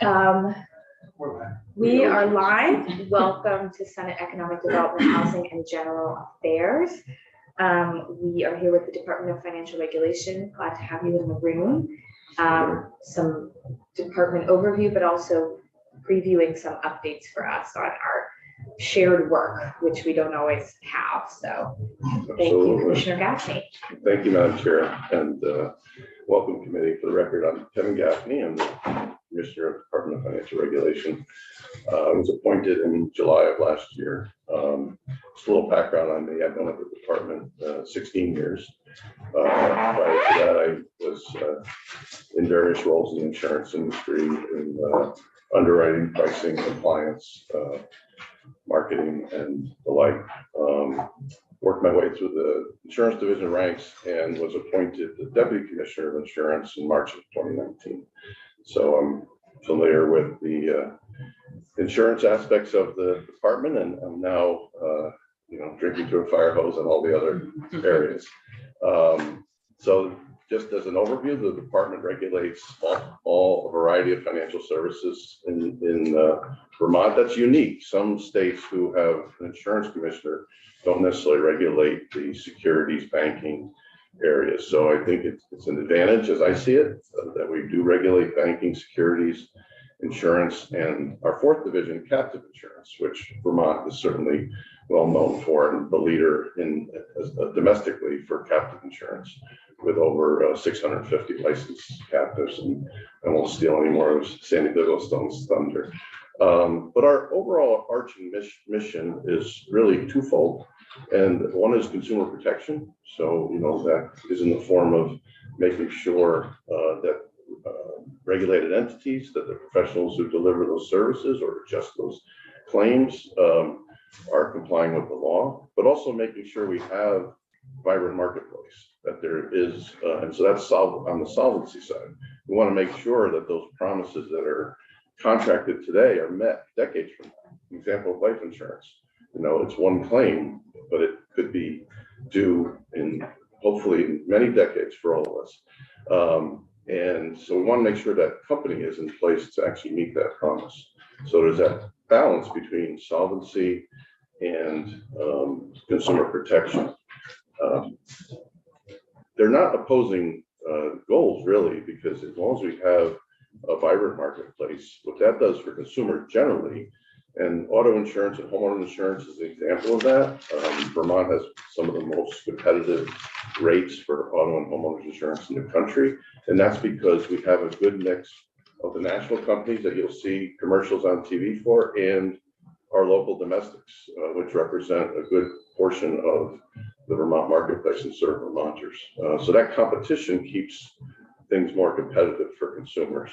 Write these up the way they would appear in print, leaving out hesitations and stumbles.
Um, we are live. Welcome to Senate Economic Development, Housing and General Affairs. We are here with the Department of Financial Regulation. Glad to have you in the room. Some department overview, but also previewing some updates for us on our shared work, which we don't always have. So thank you, Commissioner Gaffney. Thank you, Madam Chair, and welcome committee. For the record, I'm Kevin Gaffney. I'm the Commissioner of the Department of Financial Regulation. I was appointed in July of last year. Just a little background on me. I've been at the department 16 years. Prior to that, I was in various roles in the insurance industry, in underwriting, pricing, compliance, marketing, and the like. Worked my way through the insurance division ranks and was appointed the Deputy Commissioner of Insurance in March of 2019. So I'm familiar with the insurance aspects of the department, and I'm now, drinking through a fire hose and all the other areas. So just as an overview, the department regulates all a variety of financial services in Vermont. That's unique. Some states who have an insurance commissioner don't necessarily regulate the securities banking areas. So I think it's an advantage, as I see it, that we do regulate banking, securities, insurance, and our fourth division, captive insurance, which Vermont is certainly well known for, and the leader in domestically for captive insurance, with over 650 licensed captives. And I won't steal any more of Sandy Biddlestone's thunder. But our overall arching mission is really twofold. And one is consumer protection. So, that is in the form of making sure that regulated entities, that the professionals who deliver those services or adjust those claims are complying with the law, but also making sure we have vibrant marketplace, that there is, and so that's on the solvency side. We want to make sure that those promises that are contracted today are met decades from now. Example of life insurance, it's one claim, but it could be due in hopefully many decades for all of us. And so we want to make sure that company is in place to actually meet that promise. So there's that balance between solvency and consumer protection. They're not opposing goals, really, because as long as we have a vibrant marketplace, what that does for consumers generally, and auto insurance and homeowner insurance is an example of that. Vermont has some of the most competitive rates for auto and homeowners insurance in the country. And that's because we have a good mix of the national companies that you'll see commercials on TV for, and our local domestics, which represent a good portion of the Vermont marketplace and serve Vermonters. So that competition keeps things more competitive for consumers.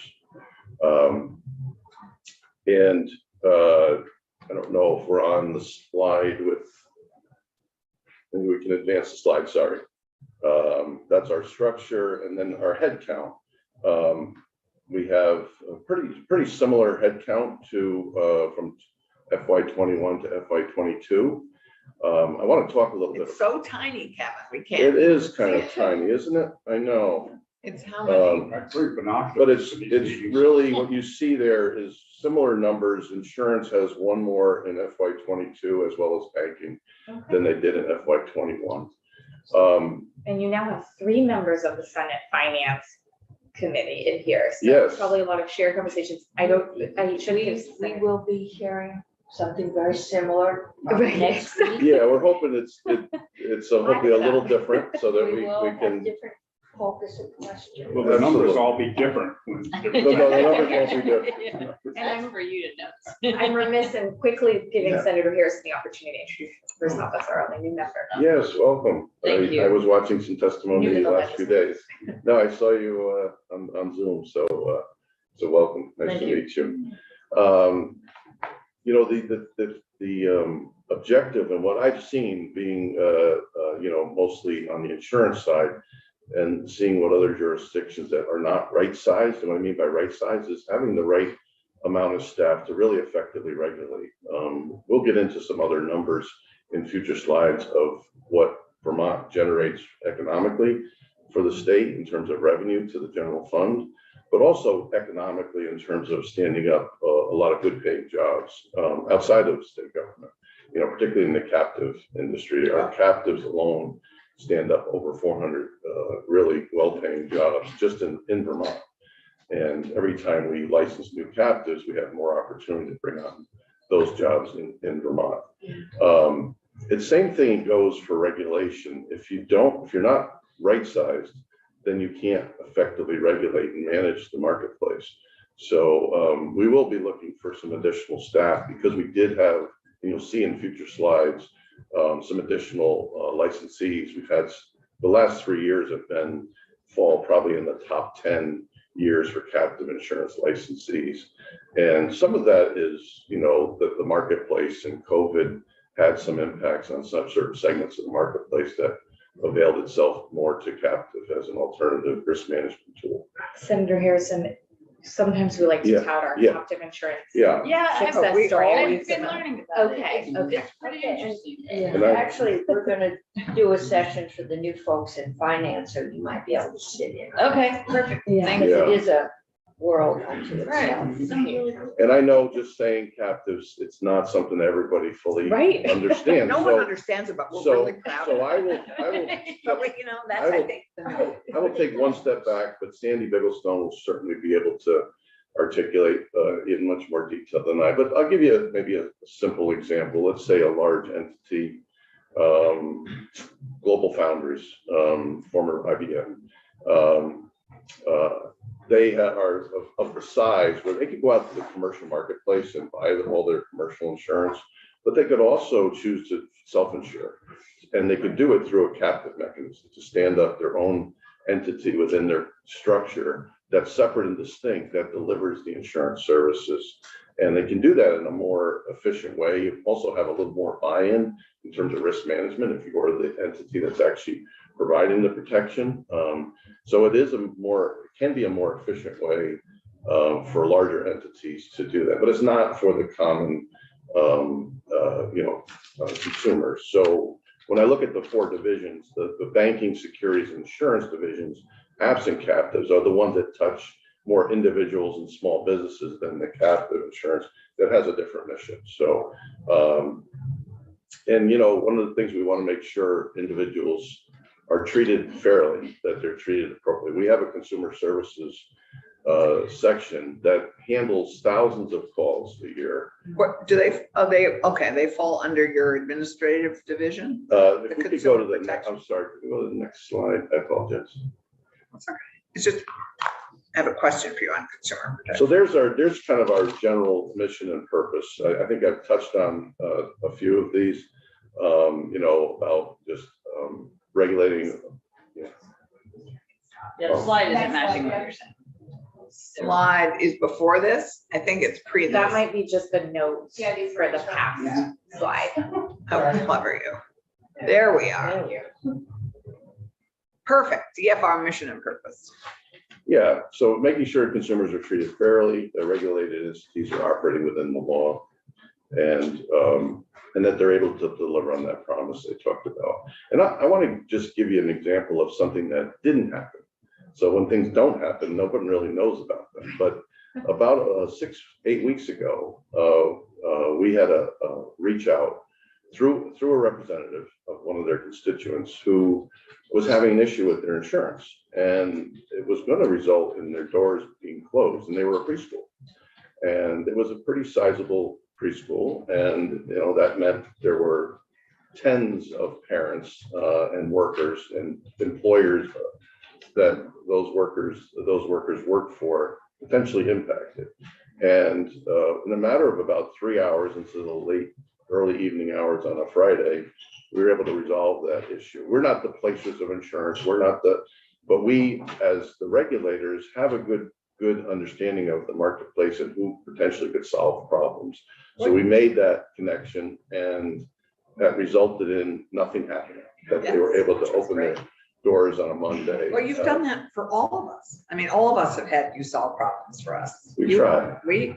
I don't know if we're on the slide with, maybe we can advance the slide, sorry. That's our structure, and then our head count. We have a pretty similar head count to from FY21 to FY22. I want to talk a little bit. It's so tiny, Kevin. We can't. It is kind of tiny, isn't it? I know. It's how many? But it's really what you see there is similar numbers. Insurance has one more in FY22 as well as banking than they did in FY21. And you now have 3 members of the Senate Finance Committee in here. So yes, probably a lot of shared conversations. We will be hearing something very similar next week. Yeah, we're hoping it's hopefully a little different, so that we can. Different focus of question. Well, the numbers all be different. No, the numbers won't be different. And for you to know. I'm remiss in quickly giving Senator Harrison the opportunity to introduce herself as our only new member. Yes, welcome. Thank you. I was watching some testimony the last few days. No, I saw you on Zoom, so welcome. Nice to meet you. The objective and what I've seen being, mostly on the insurance side, and seeing what other jurisdictions that are not right sized. And what I mean by right size is having the right amount of staff to really effectively regulate. We'll get into some other numbers in future slides of what Vermont generates economically for the state in terms of revenue to the general fund. but also economically in terms of standing up a lot of good paying jobs outside of state government, particularly in the captive industry. Our captives alone stand up over 400 really well-paying jobs just in Vermont. And every time we license new captives, we have more opportunity to bring on those jobs in Vermont. The same thing goes for regulation. If you're not right-sized, then you can't effectively regulate and manage the marketplace. So we will be looking for some additional staff because we did have, and you'll see in future slides, some additional licensees. We've had the last 3 years have fall probably in the top 10 years for captive insurance licensees. And some of that is, that the marketplace and COVID had some impacts on some certain segments of the marketplace that availed itself more to captive as an alternative risk management tool. Senator Harrison, sometimes we like to Yeah, tout our yeah. captive insurance. Yeah. Yeah, Success I've story. always been learning about it. Okay, It's- okay. It's pretty interesting. And I- Actually, we're gonna do a session for the new folks in finance, so you might be able to sit in. Okay, perfect. Yeah. Thank Because you. it is a world unto Right. itself. Sounds really cool. And I know just saying captives, it's not something everybody fully Right. understands. No one understands it, but we're really proud So of I it. will, But that's, I think, I will take one step back, but Sandy Bigglestone will certainly be able to articulate in much more detail than I. But I'll give you maybe a simple example. Let's say a large entity, Global Foundries, former IBM. They are of the size where they could go out to the commercial marketplace and buy all their commercial insurance, but they could also choose to self-insure. And they could do it through a captive mechanism to stand up their own entity within their structure that's separate and distinct that delivers the insurance services. And they can do that in a more efficient way. You also have a little more buy-in in terms of risk management if you go to the entity that's actually providing the protection. So it can be a more efficient way for larger entities to do that, but it's not for the common consumers. So when I look at the four divisions, the banking, securities, and insurance divisions, absent captives are the ones that touch more individuals and small businesses than the captive insurance that has a different mission. So, one of the things we want to make sure individuals are treated fairly, that they're treated appropriately. We have a consumer services section that handles thousands of calls a year. what do they fall under your administrative division? If we could go to the consumer next, protection. I'm sorry, could we go to the next slide? I apologize. That's okay. It's just, I have a question for you on consumer protection. So there's kind of our general mission and purpose. I think I've touched on a few of these, about just regulating. Yeah, the slide isn't matching what you're saying. Slide is before this. I think it's pre That this. might be just the notes for the past slide. How clever you. There we are. Perfect. DFR mission and purpose. Yeah, so making sure consumers are treated fairly, the regulated entities are operating within the law, and that they're able to deliver on that promise they talked about. And I want to just give you an example of something that didn't happen. So when things don't happen, nobody really knows about them. But about 6-8 weeks ago, we had a reach out through a representative of one of their constituents who was having an issue with their insurance, and it was going to result in their doors being closed, and they were a preschool, and it was a pretty sizable preschool, and that meant there were tens of parents and workers and employers that those workers worked for potentially impacted. And in a matter of about 3 hours into the early evening hours on a Friday, we were able to resolve that issue. We're not the placers of insurance. But we, as the regulators, have a good understanding of the marketplace and who potentially could solve problems. So we made that connection, and that resulted in nothing happening, that they were able to open their doors on a Monday. Well, you've done that for all of us. I mean, all of us have had you solve problems for us. We try. You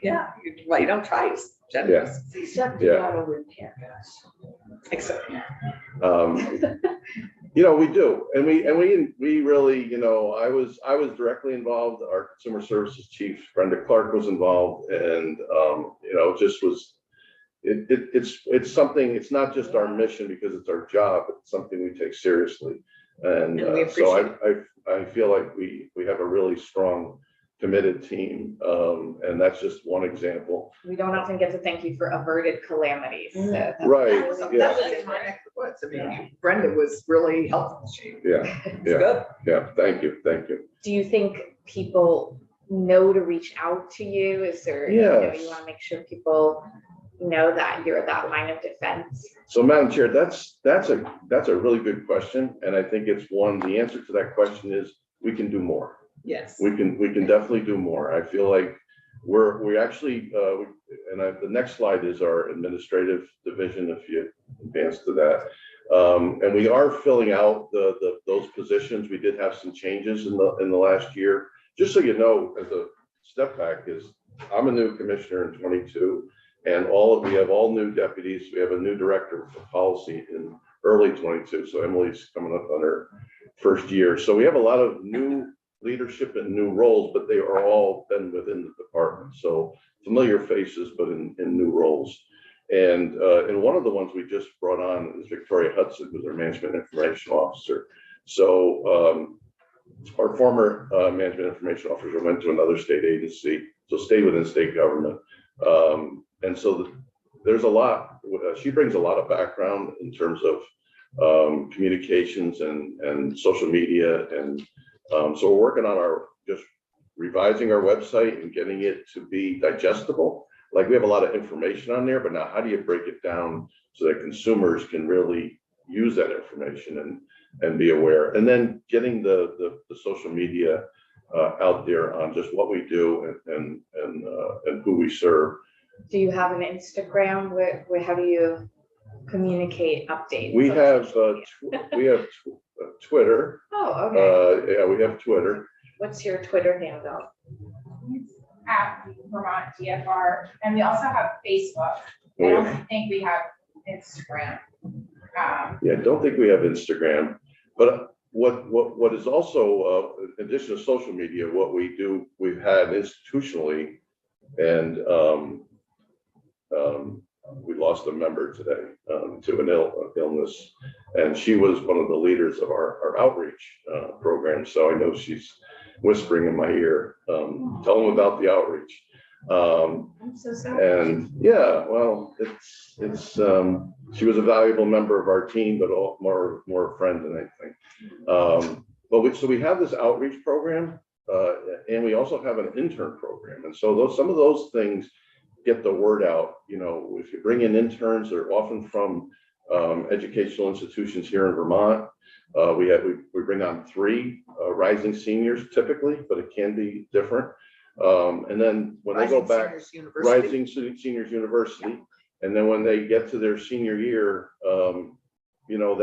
don't try. Generous. Except Yeah. the auto repair guys. Except, You know, we do, and we really, you know, I was directly involved. Our consumer services chief, Brenda Clark, was involved, and you know, just was it's something. It's not just our mission because it's our job. It's something we take seriously, and And we so appreciate I feel like we have a really strong, committed team, and that's just one example. We don't often get to thank you for averted calamities. So that's- Right? That Yeah. was in my neck of the woods. I mean, Brenda was really helpful. She Yeah. was Yeah. good. Yeah. Thank you. Thank you. Do you think people know to reach out to you? Is there, you know, Yes. you want to make sure people know that you're that line of defense? So, Madam Chair, that's a really good question, and I think it's one. The answer to that question is we can do more. Yes. We can definitely do more. I feel like we actually the next slide is our administrative division. If you advance to that, and we are filling out those positions. We did have some changes in the last year. Just so you know, as a step back, is I'm a new commissioner in 22. And we have all new deputies. We have a new director for policy in early 22. So Emily's coming up on her first year. So we have a lot of new leadership and new roles, but they are all been within the department. So familiar faces, but in new roles. And one of the ones we just brought on is Victoria Hudson, who's our management information officer. So our former management information officer went to another state agency, so stayed within state government. And so there's a lot, she brings a lot of background in terms of communications and social media. And so we're working on just revising our website and getting it to be digestible. Like we have a lot of information on there, but now how do you break it down so that consumers can really use that information and be aware? And then getting the social media out there on just what we do and who we serve. Do you have an Instagram? Where how do you communicate updates? We on have social media? Twitter. Oh, okay. Yeah, we have Twitter. What's your Twitter handle? It's at Vermont DFR, and we also have Facebook. I We don't have- think we have Instagram. Yeah, I don't think we have Instagram, but what is also, in addition to social media, what we've had institutionally, and we lost a member today to an illness, and she was one of the leaders of our outreach program. So I know she's whispering in my ear, tell them about the outreach. I'm so sorry. And yeah, well, it's she was a valuable member of our team, but more a friend than anything. But so we have this outreach program, and we also have an intern program, and so some of those things get the word out. You know, if you bring in interns, they're often from educational institutions here in Vermont. We bring on 3 rising seniors typically, but it can be different. And then when they go back, Rising Seniors University, and then when they get to their senior year, you know,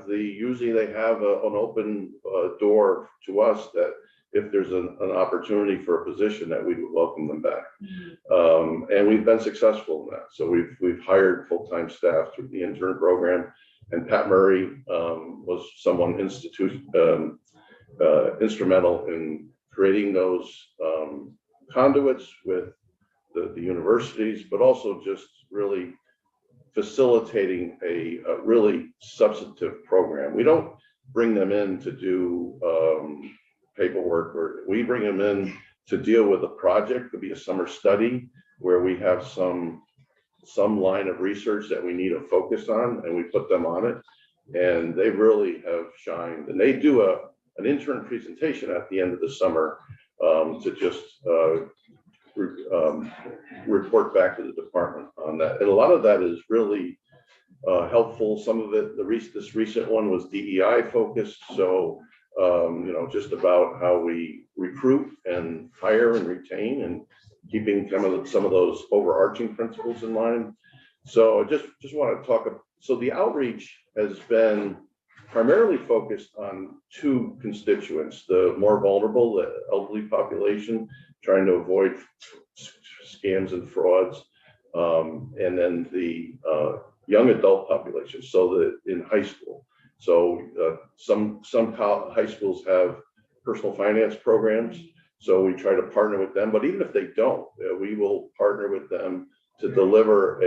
usually they have an open door to us that if there's an opportunity for a position that we would welcome them back. And we've been successful in that. So we've hired full-time staff through the intern program, and Pat Murray was someone instrumental in creating those conduits with the universities, but also just really facilitating a really substantive program. We don't bring them in to do paperwork, or we bring them in to deal with a project. Could be a summer study where we have some line of research that we need to focus on, and we put them on it, and they really have shined. And they do an intern presentation at the end of the summer to just report back to the department on that. And a lot of that is really helpful. Some of it, this recent one was DEI focused. So, you know, just about how we recruit and hire and retain, and keeping some of those overarching principles in mind. So I just want to talk about, so the outreach has been primarily focused on 2 constituents: the more vulnerable, the elderly population, trying to avoid scams and frauds, and then the young adult population, so that in high school. So some high schools have personal finance programs. So we try to partner with them, but even if they don't, we will partner with them to deliver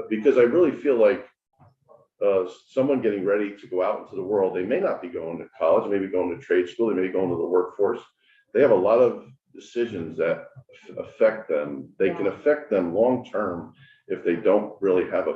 because I really feel like someone getting ready to go out into the world, they may not be going to college, maybe going to trade school, they may be going to the workforce. They have a lot of decisions that affect them. They can affect them long-term if they don't really have a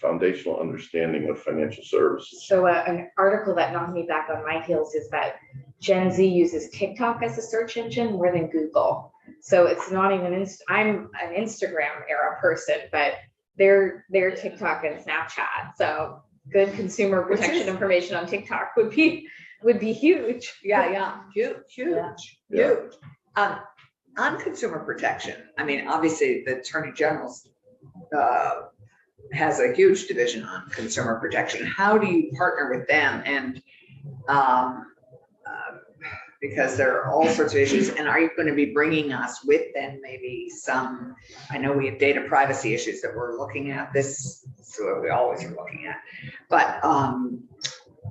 foundational understanding of financial services. So an article that knocked me back on my heels is that Gen Z uses TikTok as a search engine more than Google. So it's not even, I'm an Instagram era person, but they're TikTok and Snapchat. So good consumer protection information on TikTok would be huge. Yeah, huge. On consumer protection, I mean, obviously the Attorney General's has a huge division on consumer protection. How do you partner with them? And because there are all sorts of issues, and are you going to be bringing us with them maybe some, I know we have data privacy issues that we're looking at, this, so we always are looking at, but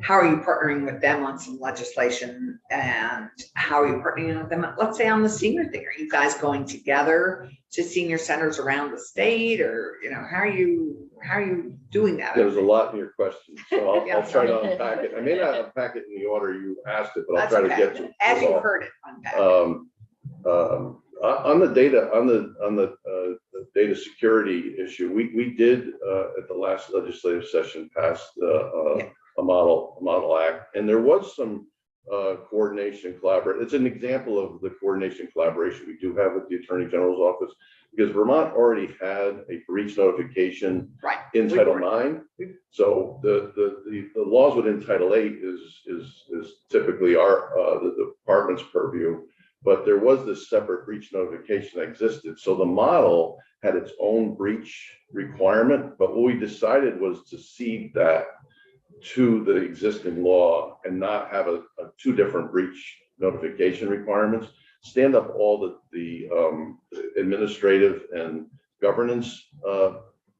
how are you partnering with them on some legislation, and how are you partnering with them, let's say on the senior thing? Are you guys going together to senior centers around the state, or, you know, how are you doing that? There's a lot in your question, so I'll try to unpack it. I may not unpack it in the order you asked it, but I'll try to get to it. As you heard it, unpack it. On the data security issue, we did at the last legislative session pass a model act, and there was some coordination, collaboration. It's an example of the coordination collaboration we do have with the Attorney General's office, because Vermont already had a breach notification in Title IX. So the laws within Title VIII is typically the department's purview, but there was this separate breach notification that existed. So the model had its own breach requirement, but what we decided was to cede that to the existing law and not have two different breach notification requirements, stand up all the administrative and governance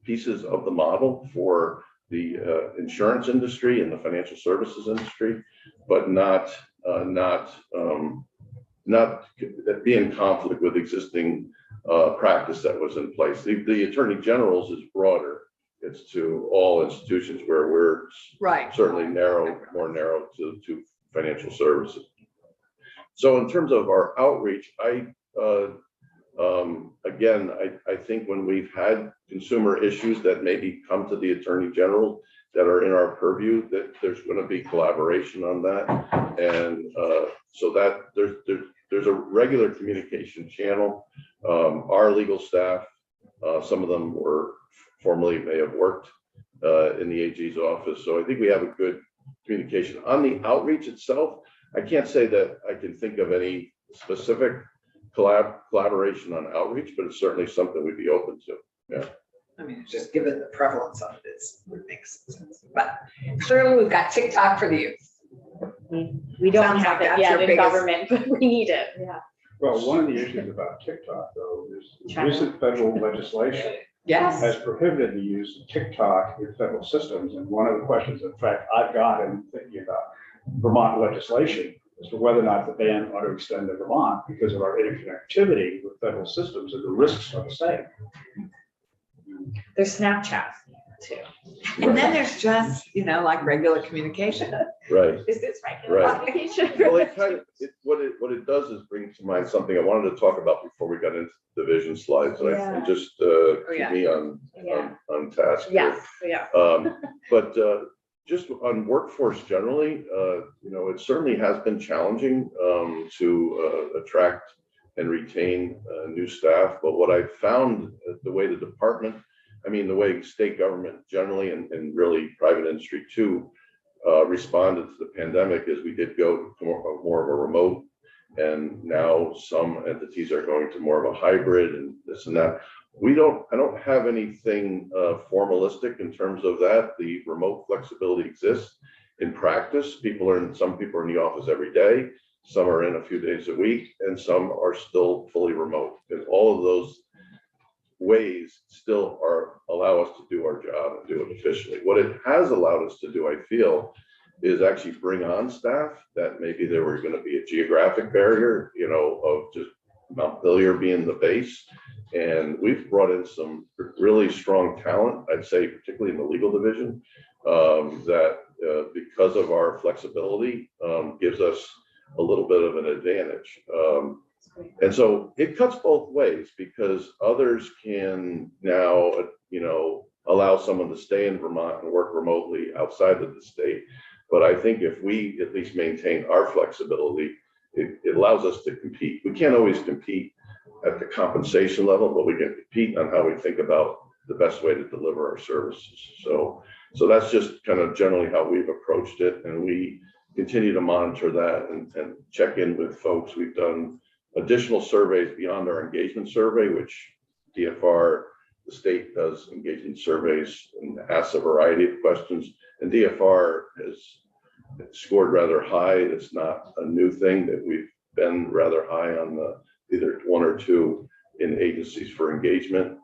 pieces of the model for the insurance industry and the financial services industry, but not be in conflict with existing practice that was in place. The Attorney General's is broader. It's to all institutions, where we're certainly more narrow to financial services. So in terms of our outreach, I think when we've had consumer issues that maybe come to the Attorney General that are in our purview, that there's going to be collaboration on that, and so that there's a regular communication channel. Our legal staff, some of them may have worked in the AG's office, so I think we have a good communication. On the outreach itself, I can't say that I can think of any specific collaboration on outreach, but it's certainly something we'd be open to. Yeah. I mean, just given the prevalence of it, it makes sense. But clearly, we've got TikTok for the youth. We don't Sounds have like it that's yet your in biggest- government, but we need it. Yeah. Well, one of the issues about TikTok, though, is recent federal legislation Yes. has prohibited the use of TikTok in federal systems. And one of the questions, in fact, I've got in thinking about Vermont legislation as to whether or not the ban ought to extend to Vermont because of our interconnectivity with federal systems, and the risks are the same. There's Snapchat too. And then there's just, like regular communication. Right. Is this regular Right. communication? Well, what it does is bring to mind something I wanted to talk about before we got into the vision slides, and just keep me on task. Yes. Yeah. But just on workforce generally, it certainly has been challenging to attract and retain new staff. But what I found, the way the department, the way state government generally, and really private industry too, responded to the pandemic, is we did go to more of a remote, and now some entities are going to more of a hybrid and this and that. I don't have anything formalistic in terms of that. The remote flexibility exists in practice. Some people are in the office every day, some are in a few days a week, and some are still fully remote. And all of those ways still allow us to do our job and do it efficiently. What it has allowed us to do, I feel, is actually bring on staff that maybe there were going to be a geographic barrier, of just Montpelier being the base. And we've brought in some really strong talent, I'd say, particularly in the legal division, that because of our flexibility, gives us a little bit of an advantage. And so it cuts both ways, because others can now, allow someone to stay in Vermont and work remotely outside of the state. But I think if we at least maintain our flexibility, it allows us to compete. We can't always compete at the compensation level, but we can compete on how we think about the best way to deliver our services. So that's just kind of generally how we've approached it. And we continue to monitor that and check in with folks. We've done additional surveys beyond our engagement survey, which DFR, the state, does engagement surveys and asks a variety of questions. And DFR has scored rather high. It's not a new thing that we've been rather high on the either 1 or 2 in agencies for engagement.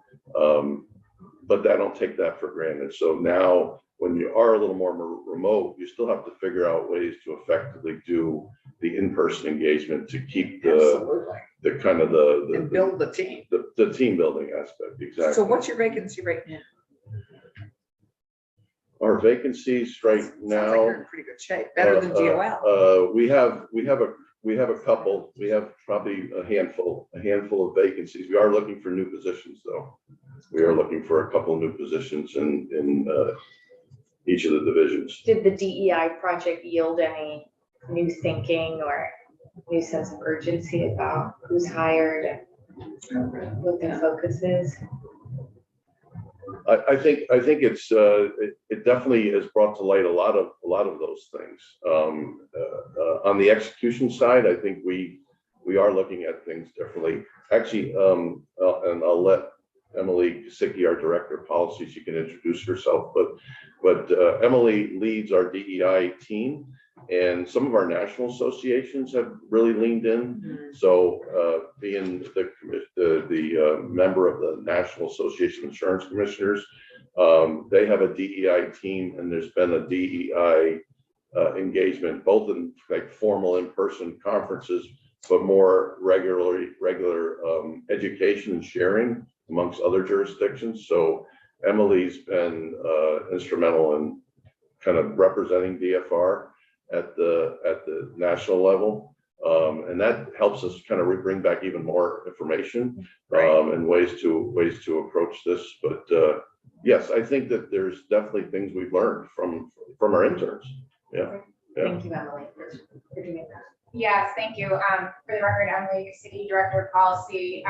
But I don't take that for granted. So now when you are a little more remote, you still have to figure out ways to effectively do the in-person engagement to keep the kind of And build the team. the team building aspect. Exactly. So what's your vacancy right now? Our vacancies right Sounds like now, you're in pretty good shape, better than DOL. we have a couple. We have probably a handful of vacancies. We are looking for new positions, though. We are looking for a couple of new positions in each of the divisions. Did the DEI project yield any new thinking or new sense of urgency about who's hired and what their focus is? I think it's it definitely has brought to light a lot of those things. On the execution side, I think we are looking at things differently. Actually, and I'll let Emily Kosicki, our director of policy, she can introduce herself. But Emily leads our DEI team, and some of our national associations have really leaned in. So being the member of the National Association of Insurance Commissioners, they have a DEI team, and there's been a DEI engagement, both in like formal in-person conferences, but more regular education and sharing amongst other jurisdictions. So Emily's been instrumental in kind of representing DFR at the national level, and that helps us kind of bring back even more information and ways to approach this. But yes, I think that there's definitely things we've learned from our interns. Yeah. Thank you, Emily, for doing that. Yes, thank you. For the record, Emily Kosicki, Director of Policy.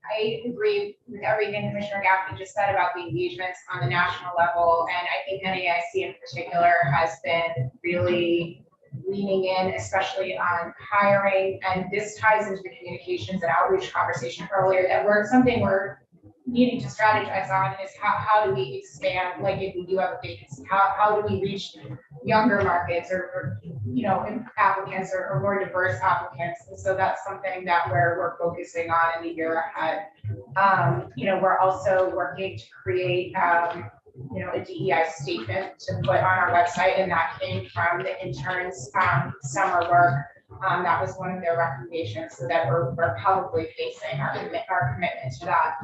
I agree with everything Commissioner Gaffney just said about the engagements on the national level. And I think NAIC in particular has been really leaning in, especially on hiring. And this ties into the communications and outreach conversation earlier that something we're needing to strategize on is how do we expand, like if we do have a vacancy, how do we reach younger markets or applicants or more diverse applicants. And so that's something that we're focusing on in the year ahead. We're also working to create a DEI statement to put on our website, and that came from the interns' summer work. That was one of their recommendations, so that we're probably facing our commitment to that,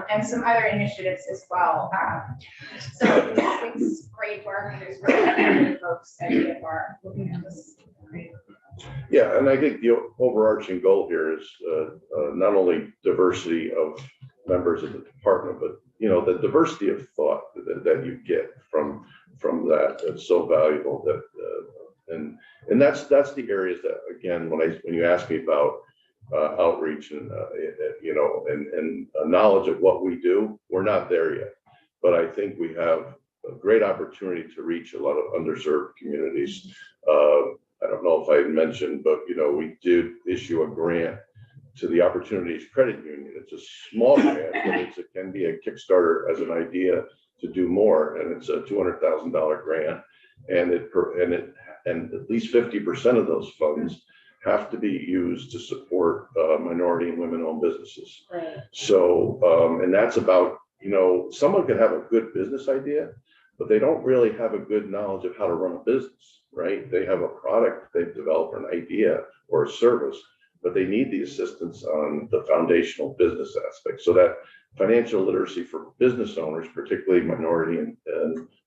and some other initiatives as well. So it's great work, and there's really many folks at DFR looking at this. Yeah, and I think the overarching goal here is not only diversity of members of the department, but the diversity of thought that you get from that is so valuable. That and that's the areas that, again, when you ask me about outreach and and knowledge of what we do, we're not there yet. But I think we have a great opportunity to reach a lot of underserved communities. I don't know if I had mentioned, but we did issue a grant to the Opportunities Credit Union. It's a small grant, but it can be a Kickstarter as an idea to do more, and it's a $200,000 grant, and at least 50% of those funds have to be used to support minority and women-owned businesses. Right. So, and that's about, someone could have a good business idea, but they don't really have a good knowledge of how to run a business, right? They have a product they've developed, or an idea or a service, but they need the assistance on the foundational business aspect. So that financial literacy for business owners, particularly minority and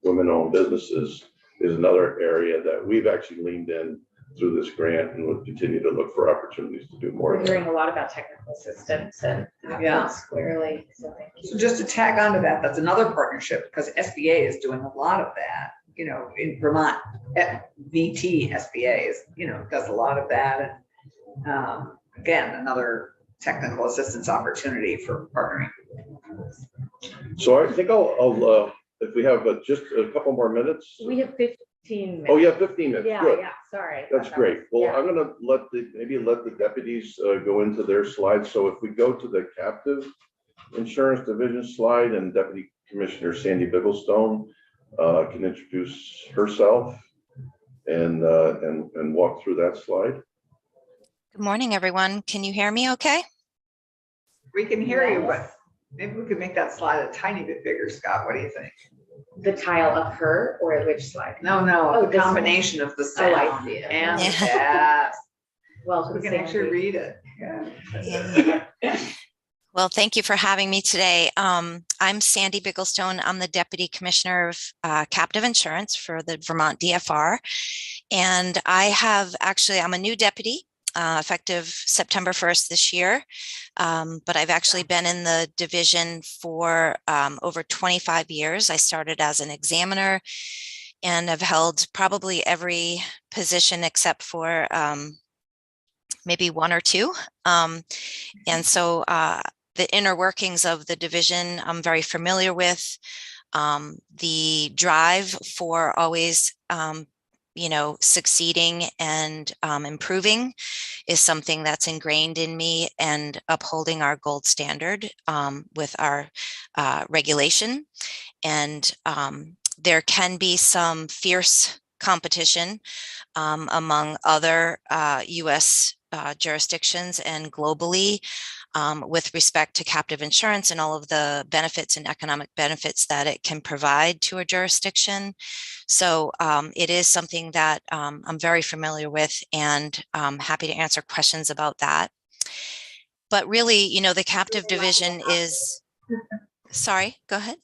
women-owned businesses, is another area that we've actually leaned in through this grant, and we'll continue to look for opportunities to do more We're of that. hearing a lot about technical assistance and Yeah. squarely, so thank you. So just to tag on to that, that's another partnership, because SBA is doing a lot of that, in Vermont. VT SBA is, does a lot of that. And again, another technical assistance opportunity for partnering. So I think I'll if we have just a couple more minutes. We have 15 minutes. Oh, yeah, 15 minutes, Yeah, good. yeah, sorry. That's great. Well, I'm gonna maybe let the deputies go into their slides. So if we go to the captive insurance division slide, and Deputy Commissioner Sandy Bigglestone can introduce herself and walk through that slide. Good morning, everyone. Can you hear me okay? We can hear you, but maybe we could make that slide a tiny bit bigger, Scott. What do you think? The tile of her, or which slide? No, Oh, the this one. combination of the Oh, I sound see it. and the Yeah. text. Welcome, We can actually Sandy. read it. Yeah. Well, thank you for having me today. I'm Sandy Bigglestone. I'm the Deputy Commissioner of Captive Insurance for the Vermont DFR. And I'm a new deputy, effective September 1st this year. But I've actually been in the division for over 25 years. I started as an examiner, and I've held probably every position except for maybe one or two. And so the inner workings of the division I'm very familiar with. The drive for always succeeding and improving is something that's ingrained in me, and upholding our gold standard with our regulation. And there can be some fierce competition among other US jurisdictions and globally with respect to captive insurance and all of the benefits and economic benefits that it can provide to a jurisdiction. So it is something that I'm very familiar with, and happy to answer questions about that. But really, the captive division is, sorry, go ahead.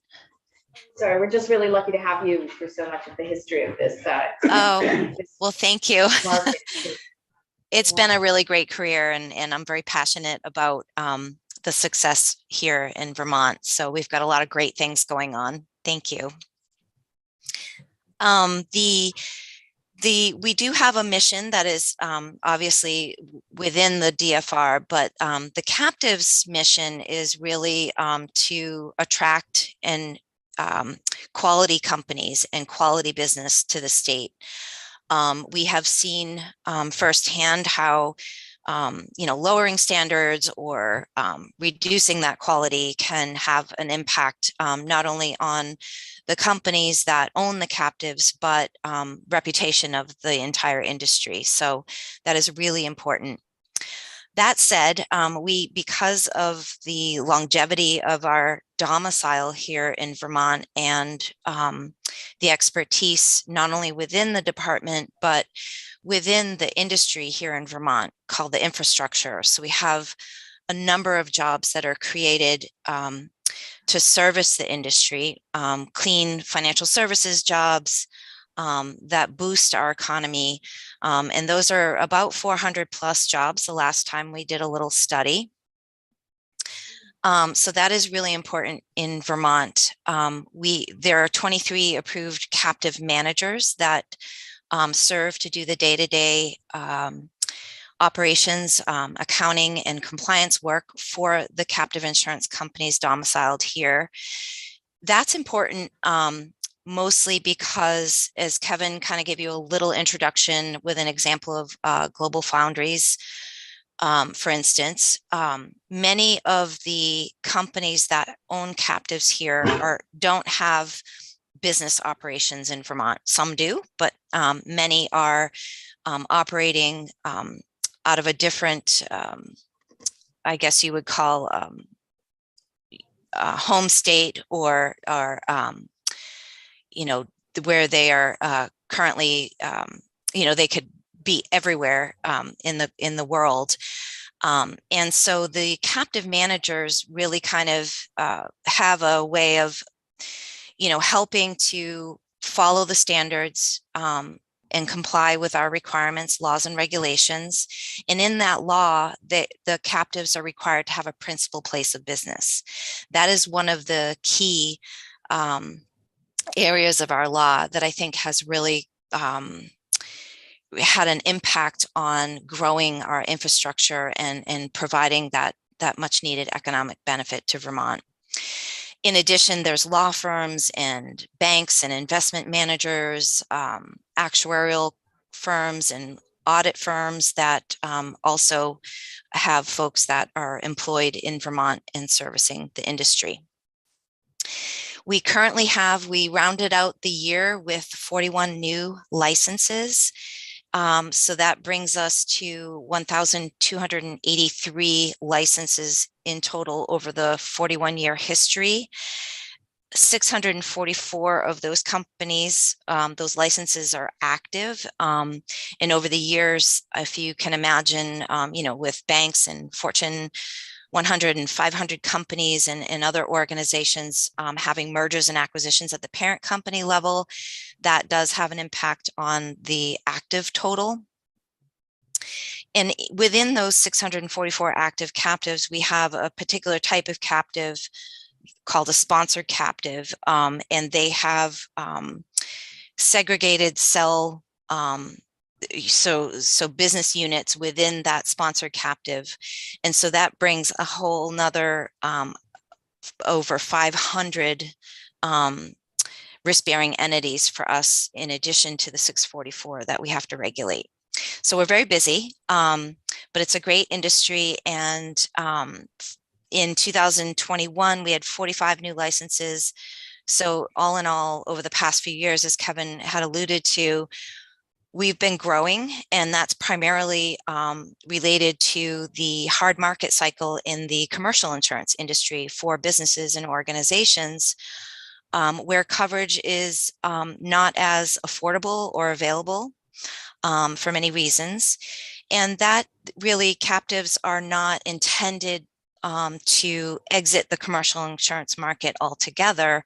Sorry, we're just really lucky to have you for so much of the history of this. Oh, well, thank you. Market. It's been a really great career, and I'm very passionate about the success here in Vermont. So we've got a lot of great things going on. Thank you. We do have a mission that is obviously within the DFR, but the captive's mission is really to attract and quality companies and quality business to the state. We have seen firsthand how lowering standards or reducing that quality can have an impact not only on the companies that own the captives, but reputation of the entire industry. So that is really important. That said, because of the longevity of our domicile here in Vermont and the expertise not only within the department, but within the industry here in Vermont called the infrastructure. So we have a number of jobs that are created to service the industry, clean financial services jobs that boost our economy. And those are about 400 plus jobs the last time we did a little study. So that is really important in Vermont. There are 23 approved captive managers that serve to do the day-to-day operations, accounting and compliance work for the captive insurance companies domiciled here. That's important mostly because, as Kevin kind of gave you a little introduction with an example of GlobalFoundries, for instance, many of the companies that own captives here don't have business operations in Vermont. Some do, but many are operating out of a different, I guess you would call home state, or you know, where they are currently, you know, they could be everywhere in the world. And so the captive managers really kind of have a way of, you know, helping to follow the standards and comply with our requirements, laws, and regulations. And in that law, the captives are required to have a principal place of business. That is one of the key areas of our law that I think has really had an impact on growing our infrastructure and providing that much needed economic benefit to Vermont. In addition, there's law firms and banks and investment managers, actuarial firms and audit firms that also have folks that are employed in Vermont and servicing the industry. We currently we rounded out the year with 41 new licenses. So that brings us to 1,283 licenses in total over the 41-year history. 644 of those companies, those licenses are active. And over the years, if you can imagine, you know, with banks and Fortune 100 and 500 companies and other organizations having mergers and acquisitions at the parent company level, that does have an impact on the active total. And within those 644 active captives, we have a particular type of captive called a sponsored captive, and they have segregated cell so business units within that sponsored captive. And so that brings a whole nother over 500 risk-bearing entities for us, in addition to the 644 that we have to regulate. So we're very busy, but it's a great industry. And in 2021, we had 45 new licenses. So all in all, over the past few years, as Kevin had alluded to, we've been growing, and that's primarily related to the hard market cycle in the commercial insurance industry for businesses and organizations, where coverage is not as affordable or available for many reasons. And that really, captives are not intended to exit the commercial insurance market altogether.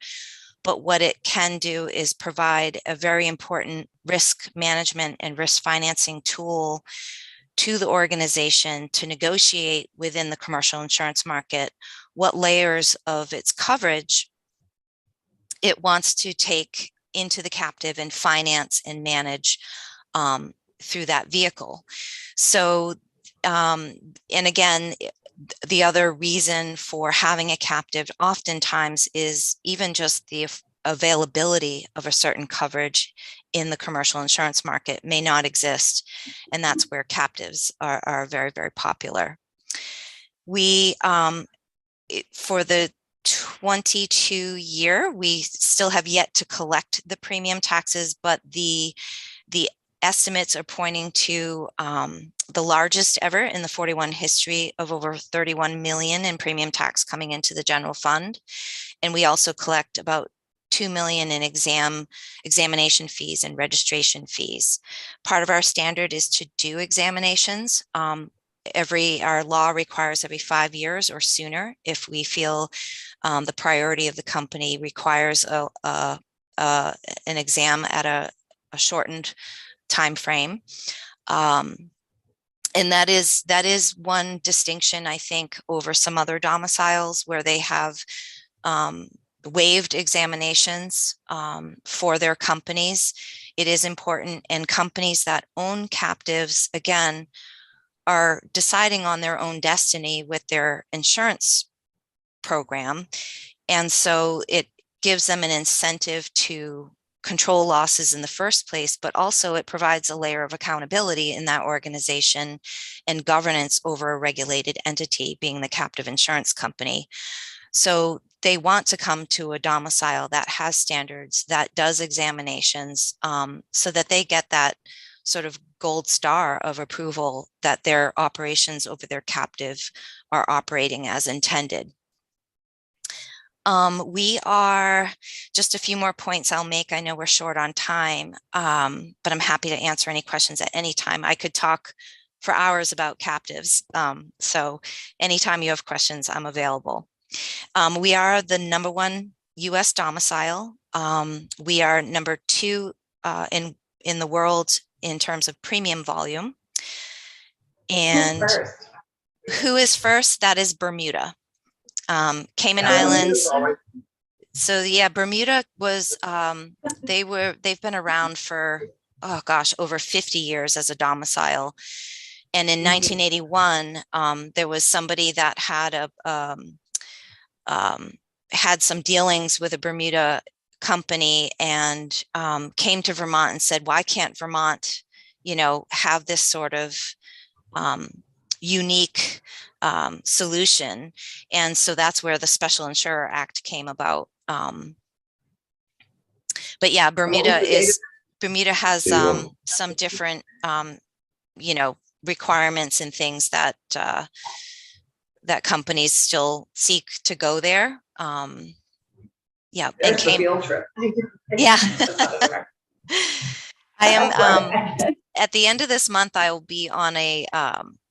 But what it can do is provide a very important risk management and risk financing tool to the organization to negotiate within the commercial insurance market what layers of its coverage it wants to take into the captive and finance and manage through that vehicle. So, and again, the other reason for having a captive oftentimes is even just the availability of a certain coverage in the commercial insurance market may not exist. And that's where captives are very, very popular. We, for the 22 year, we still have yet to collect the premium taxes, but the estimates are pointing to the largest ever in the 41 history of over 31 million in premium tax coming into the general fund. And we also collect about 2 million in examination fees and registration fees. Part of our standard is to do examinations. Our law requires every 5 years or sooner if we feel the priority of the company requires an exam at a shortened time frame. And that is one distinction, I think, over some other domiciles where they have waived examinations for their companies. It is important, and companies that own captives, again, are deciding on their own destiny with their insurance program. And so it gives them an incentive to control losses in the first place, but also it provides a layer of accountability in that organization and governance over a regulated entity, being the captive insurance company. So they want to come to a domicile that has standards, that does examinations, so that they get that sort of gold star of approval that their operations over their captive are operating as intended. We are, just a few more points I'll make. I know we're short on time, but I'm happy to answer any questions at any time. I could talk for hours about captives. So anytime you have questions, I'm available. We are the #1 US domicile. We are #2 in the world in terms of premium volume. And who is first? That is Bermuda. Cayman Islands. So yeah, Bermuda was, they've been around for, oh gosh, over 50 years as a domicile. And in 1981, there was somebody that had had some dealings with a Bermuda company and came to Vermont and said, why can't Vermont, you know, have this sort of unique solution? And so that's where the Special Insurer Act came about. But yeah, Bermuda has some different, you know, requirements and things that that companies still seek to go there. Yeah, and field trip. Yeah. I am at the end of this month, I will be on a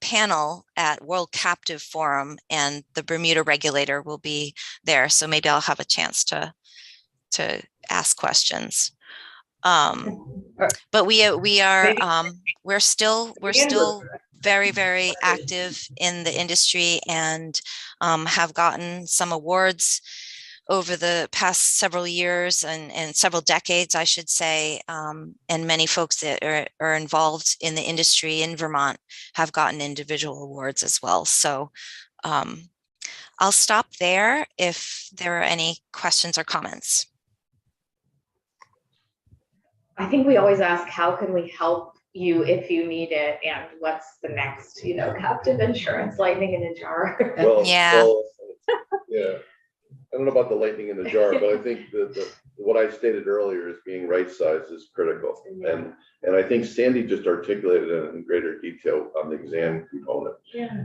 panel at World Captive Forum, and the Bermuda regulator will be there. So maybe I'll have a chance to ask questions. But we're still very, very active in the industry, and have gotten some awards over the past several years and several decades, I should say. And many folks that are involved in the industry in Vermont have gotten individual awards as well. So I'll stop there if there are any questions or comments. I think we always ask, how can we help you if you need it, and what's the next, you know, captive insurance, lightning in a jar. Well, yeah. Yeah. I don't know about the lightning in the jar, but I think what I stated earlier is being right sized is critical. Yeah. And I think Sandy just articulated it in greater detail on the exam component. Yeah.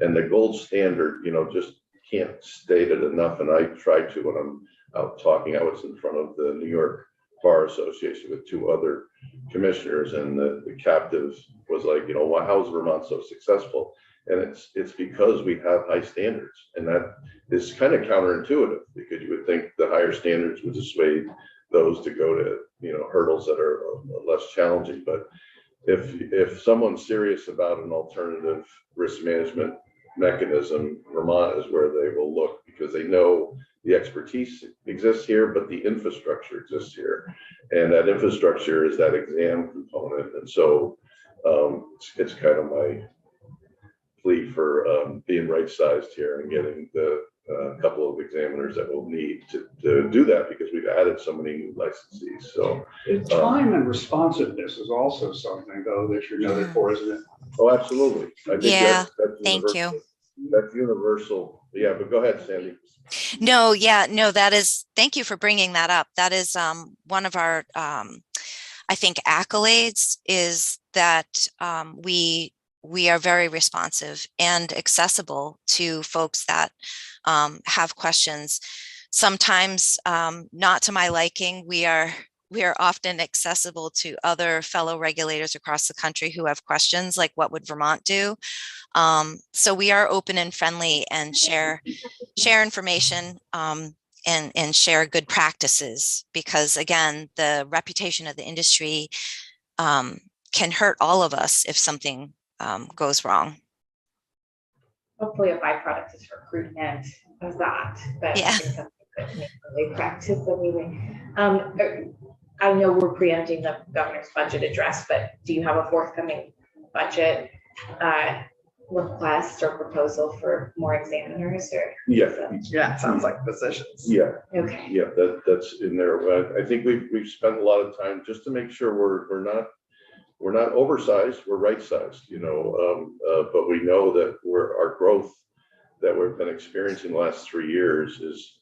And the gold standard, you know, just can't state it enough. And I try to when I'm out talking. I was in front of the New York Bar Association with 2 other commissioners, and the captive was like, you know, why, how is Vermont so successful? And it's because we have high standards, and that is kind of counterintuitive, because you would think the higher standards would dissuade those to go to, you know, hurdles that are less challenging. But if someone's serious about an alternative risk management mechanism, Vermont is where they will look, because they know the expertise exists here, but the infrastructure exists here, and that infrastructure is that exam component. And so it's kind of my plea for being right sized here and getting the couple of examiners that we'll need to do that, because we've added so many new licensees. So time and responsiveness is also something, though, that you're noted for, isn't it? Oh, absolutely. I think yeah, that's thank you. That's universal. Yeah, but go ahead, Sandy. No, yeah, no, that is, thank you for bringing that up. That is one of our, I think, accolades, is that we are very responsive and accessible to folks that have questions. Sometimes not to my liking. We are often accessible to other fellow regulators across the country who have questions like, what would Vermont do? So we are open and friendly and share information and share good practices, because again, the reputation of the industry can hurt all of us if something goes wrong. Hopefully a byproduct is recruitment of that, but yeah. I think that's a good really practice anyway. I know we're preempting the governor's budget address, but do you have a forthcoming budget request or proposal for more examiners? Or yeah, it sounds like positions. Yeah. Okay. Yeah, that's in there. I think we've spent a lot of time just to make sure we're not oversized, we're right sized, you know, but we know that our growth that we've been experiencing the last 3 years is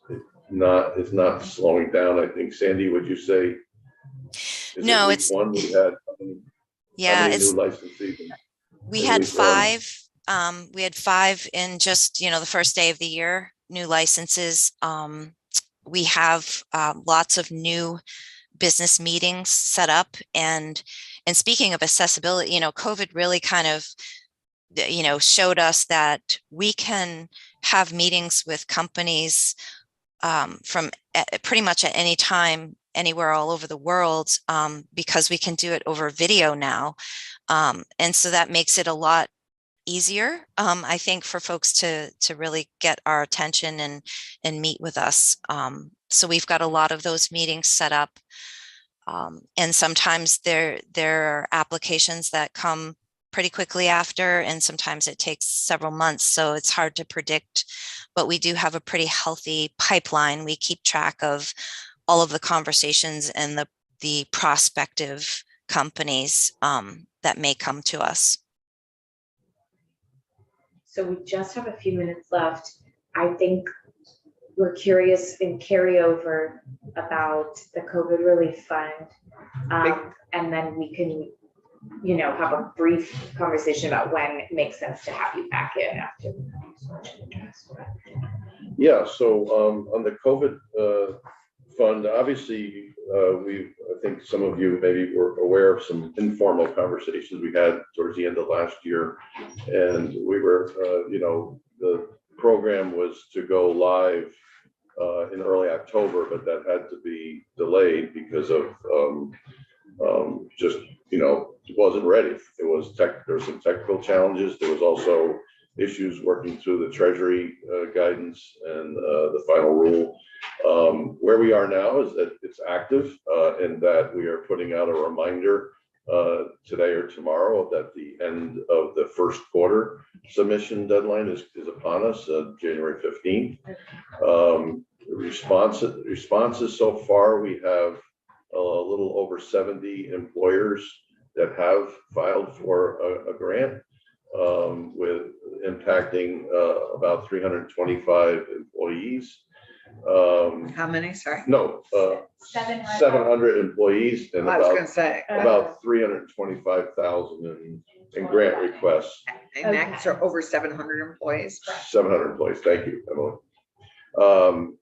not slowing down. I think, Sandy, would you say? No, it's one we had. Yeah, How many it's new licensees? we Maybe had we've grown. 5. We had 5 in just, the first day of the year, new licenses. We have lots of new business meetings set up. And speaking of accessibility, COVID really kind of, showed us that we can have meetings with companies from pretty much at any time, anywhere all over the world, because we can do it over video now. And so that makes it a lot easier, I think, for folks to really get our attention and meet with us. So we've got a lot of those meetings set up. And sometimes there are applications that come pretty quickly after, and sometimes it takes several months. So it's hard to predict, but we do have a pretty healthy pipeline. We keep track of all of the conversations and the prospective companies that may come to us. So we just have a few minutes left. I think we're curious in carryover about the COVID relief fund. And then we can, have a brief conversation about when it makes sense to have you back in after. Yeah, so on the COVID fund, obviously, I think some of you maybe were aware of some informal conversations we had towards the end of last year. And we were, the program was to go live in early October, but that had to be delayed because of just, it wasn't ready. There were some technical challenges. There was also issues working through the Treasury guidance and the final rule. Where we are now is that it's active and that we are putting out a reminder today or tomorrow that the end of the first quarter submission deadline is upon us, January 15th. Responses so far, we have a little over 70 employers that have filed for a grant, with impacting about 325 employees. How many, sorry? No, 700 employees and I was gonna say. about 325,000 in grant requests. And that's over 700 employees. 700 employees. Thank you, Emily.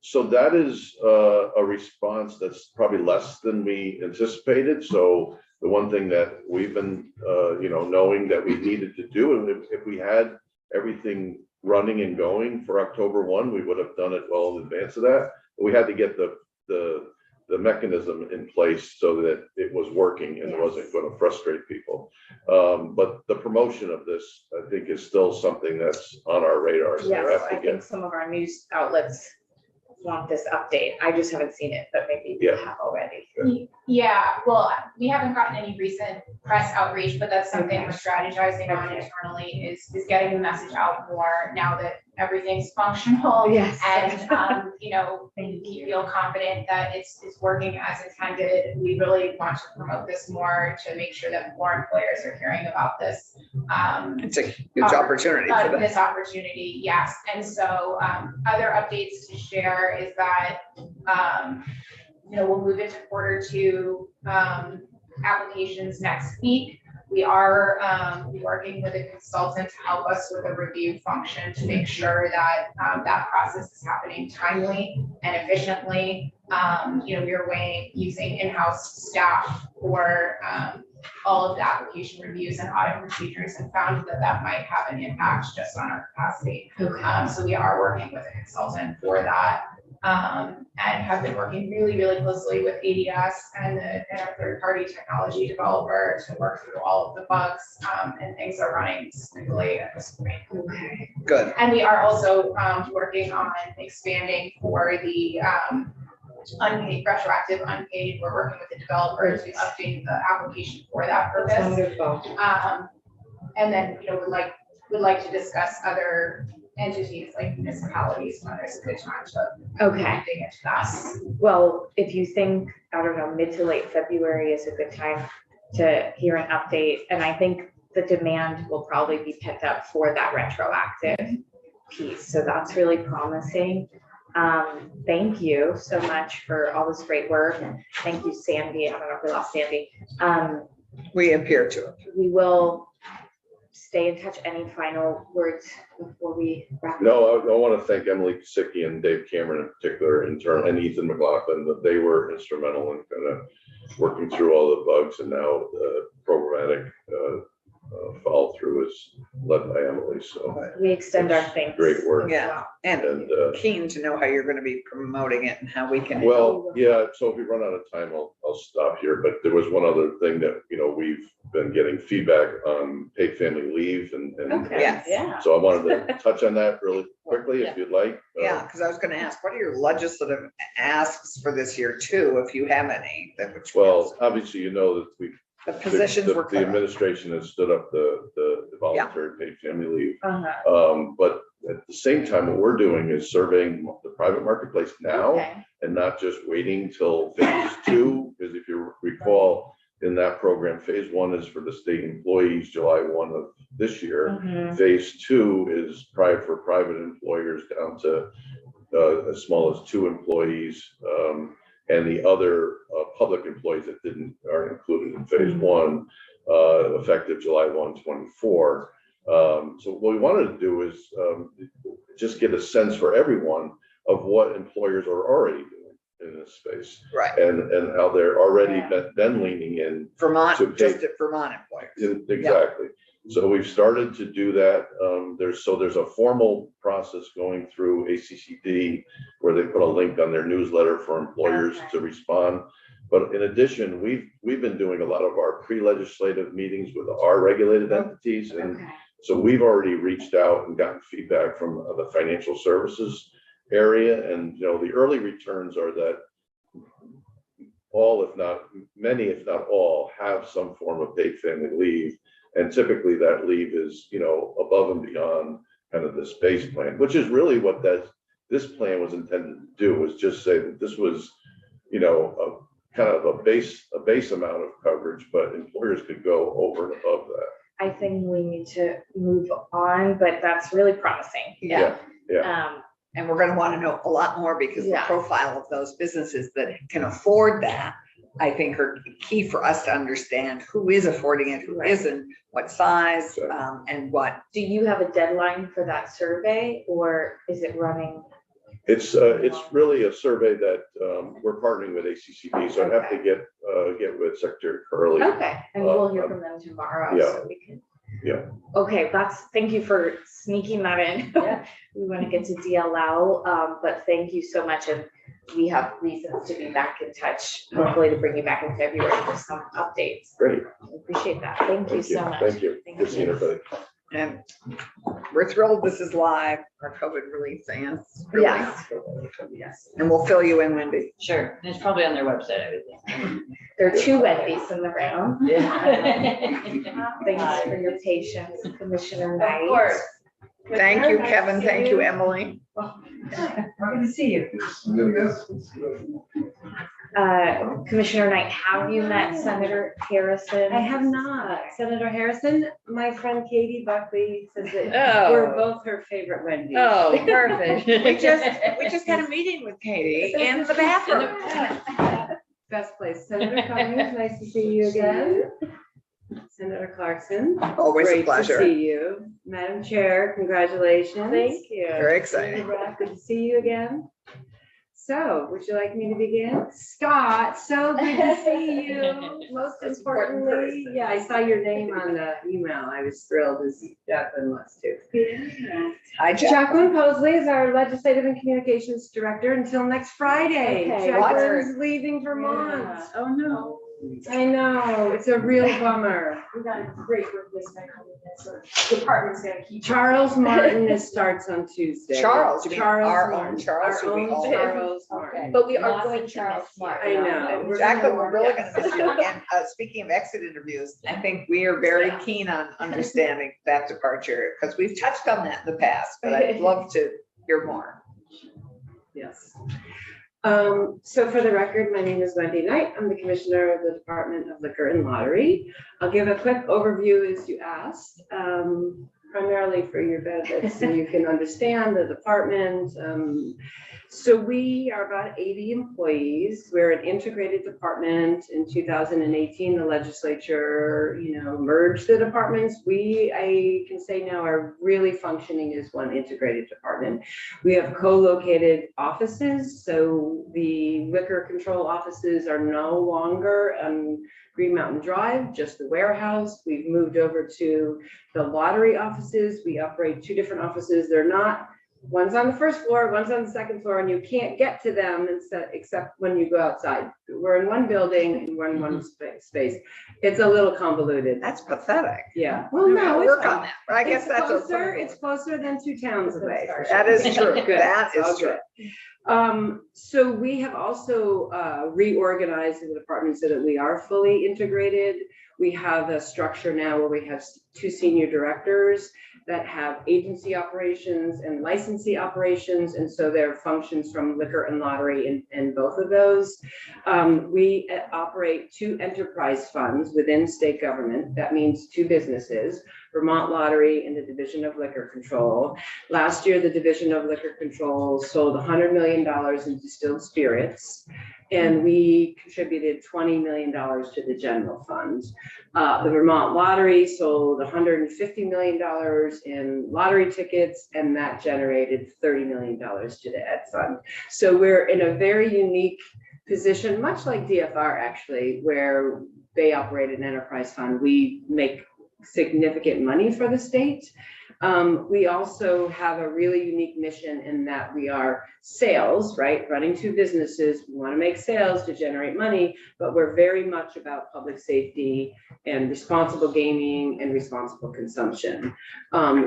So that is a response that's probably less than we anticipated. So the one thing that we've been, knowing that we needed to do, and if we had everything running and going for October 1, we would have done it well in advance of that. But we had to get the mechanism in place so that it was working and it wasn't going to frustrate people. But the promotion of this, I think, is still something that's on our radar. So Yes, I think some of our news outlets want this update. I just haven't seen it, but maybe you have already. Yeah, well, we haven't gotten any recent press outreach, but that's something we're strategizing on internally is getting the message out more now that everything's functional. Yes. And, we feel confident that it's working as intended. We really want to promote this more to make sure that more employers are hearing about this. It's a huge opportunity for them. This opportunity, yes. And so other updates to share is that, we'll move into quarter 2 applications next week. We are working with a consultant to help us with a review function to make sure that that process is happening timely and efficiently. We're using in-house staff for all of the application reviews and audit procedures, and found that might have an impact just on our capacity. So we are working with a consultant for that. And have been working really, really closely with ADS and our third-party technology developer to work through all of the bugs, and things are running smoothly at this point. Okay. Good. And we are also working on expanding for the unpaid, retroactive unpaid. We're working with the developer to update the application for that purpose. That's wonderful. And then, would like to discuss other entities like municipalities when there's a good time to dig into that. Well, if you think, I don't know, mid to late February is a good time to hear an update. And I think the demand will probably be picked up for that retroactive piece. So that's really promising. Thank you so much for all this great work. And thank you, Sandy. I don't know if we lost Sandy. We appear to. We will stay in touch. Any final words before we wrap? No, I want to thank Emily Kosicki and Dave Cameron in particular, and Ethan McLaughlin, that they were instrumental in kind of working through all the bugs, and now the programmatic follow through is led by Emily. So We extend our thanks. great work. Yeah, and And keen to know how you're going to be promoting it and how we can. well, yeah, so if we run out of time, I'll stop here, but there was one other thing that, we've been getting feedback on paid family leave and Okay. Yes. Yeah. so I wanted to touch on that really quickly, if you'd like. Yeah, because I was going to ask, what are your legislative asks for this year too, if you have any? That which Well, obviously, that we've. the positions were The cut off. administration has stood up the voluntary paid family leave. Uh-huh. But at the same time, what we're doing is surveying the private marketplace now Okay. and not just waiting till phase 2, because if you recall, in that program, phase 1 is for the state employees, July 1 of this year. Mhm. Phase 2 is for private employers down to as small as 2 employees. And the other public employees that aren't included in phase 1, effective July 1, 24. So what we wanted to do is just get a sense for everyone of what employers are already doing in this space, Right, and how they're already been leaning in. Vermont, To pay- just at Vermont employers. Exactly. So we've started to do that. There's a formal process going through ACCD where they put a link on their newsletter for employers Okay. to respond. But in addition, we've been doing a lot of our pre-legislative meetings with our regulated entities. And Okay. so we've already reached out and gotten feedback from the financial services area. And, the early returns are that many, if not all, have some form of paid family leave. And typically that leave is, above and beyond kind of this base plan, which is really what this plan was intended to do, was just say that this was, a kind of a base amount of coverage, but employers could go over and above that. I think we need to move on, but that's really promising. Yeah, Yeah. and we're going to want to know a lot more because the Yeah. profile of those businesses that can afford that, I think, are key for us to understand who is affording it, who Right. isn't, what size, Exactly. and what. Do you have a deadline for that survey, or is it running? It's really a survey that we're partnering with ACCD, so I'd have to get with Secretary Curley. Okay, and we'll hear from them tomorrow, yeah. so we can. Yeah. Okay, thank you for sneaking that in. Yeah. We want to get to DLL, but thank you so much, and we have reasons to be back in touch, hopefully to bring you back in February for some updates. Great. Appreciate that. Thank you so much. Thank you. Thank Good seeing you. everybody. And we're thrilled this is live, our COVID relief fans. really. Yes. Yes. And we'll fill you in, Wendy. Sure. It's probably on their website, I would think. There are 2 Wendy's in the room. Yeah. Thanks for your patience, Commissioner Knight. Of course. Thank you, Kevin. Thank you, Emily. We're gonna see you. Commissioner Knight, have you met Senator Harrison? I have not. Senator Harrison, my friend Katie Buckley says that we're both her favorite Wendy's. Oh, perfect. We just had a meeting with Katie in the bathroom. Best place. Senator Cummings, nice to see you again. Senator Clarkson. Always a Great to pleasure. see you. Madam Chair, congratulations. Thank you. Very exciting. Good to see you again. So, would you like me to begin? Scott, so good to see you. Most That's important importantly, person. yeah, I saw your name on the email. I was thrilled, as Jacqueline was too. Hi, Jack. Jacqueline Posley is our Legislative and Communications Director until next Friday. Okay. Jacqueline's leaving Vermont. Yeah. Oh, no. I know, it's a real bummer. We got a great replacement coming in, so department's gonna keep. Charles Martin starts on Tuesday. Charles, you mean our own Martin. Charles, Our or we own all- Charles Martin. But we are Lots of going to Charles miss you. Martin. I know. We're Jacqueline, we're really gonna miss you. And speaking of exit interviews, I think we are very keen on understanding that departure, because we've touched on that in the past, but I'd love to hear more. Yes. So for the record, my name is Wendy Knight. I'm the Commissioner of the Department of Liquor and Lottery. I'll give a quick overview as you asked. primarily for your benefit, so you can understand the department. So we are about 80 employees. We're an integrated department. In 2018, the legislature, merged the departments. I can say now, are really functioning as one integrated department. We have co-located offices. So the liquor control offices are no longer on Green Mountain Drive, just the warehouse. We've moved over to the lottery offices. We operate 2 different offices. They're not, one's on the first floor, one's on the second floor, and you can't get to them except when you go outside. We're in one building and we're in one space. It's a little convoluted. That's pathetic. Yeah. Well, no, work on that. But I guess It's that's closer, it's closer than 2 towns away. for That sure. is true. Good. That It's all is true. good. So we have also reorganized the department so that we are fully integrated. We have a structure now where we have 2 senior directors that have agency operations and licensee operations. And so there are functions from liquor and lottery in both of those. We operate 2 enterprise funds within state government. That means 2 businesses, Vermont Lottery and the Division of Liquor Control. Last year, the Division of Liquor Control sold $100 million in distilled spirits, and we contributed $20 million to the general fund. The Vermont Lottery sold $150 million in lottery tickets, and that generated $30 million to the Ed Fund. So we're in a very unique position, much like DFR actually, where they operate an enterprise fund. We make significant money for the state. We also have a really unique mission in that we are sales, right? Running 2 businesses, we want to make sales to generate money, but we're very much about public safety and responsible gaming and responsible consumption.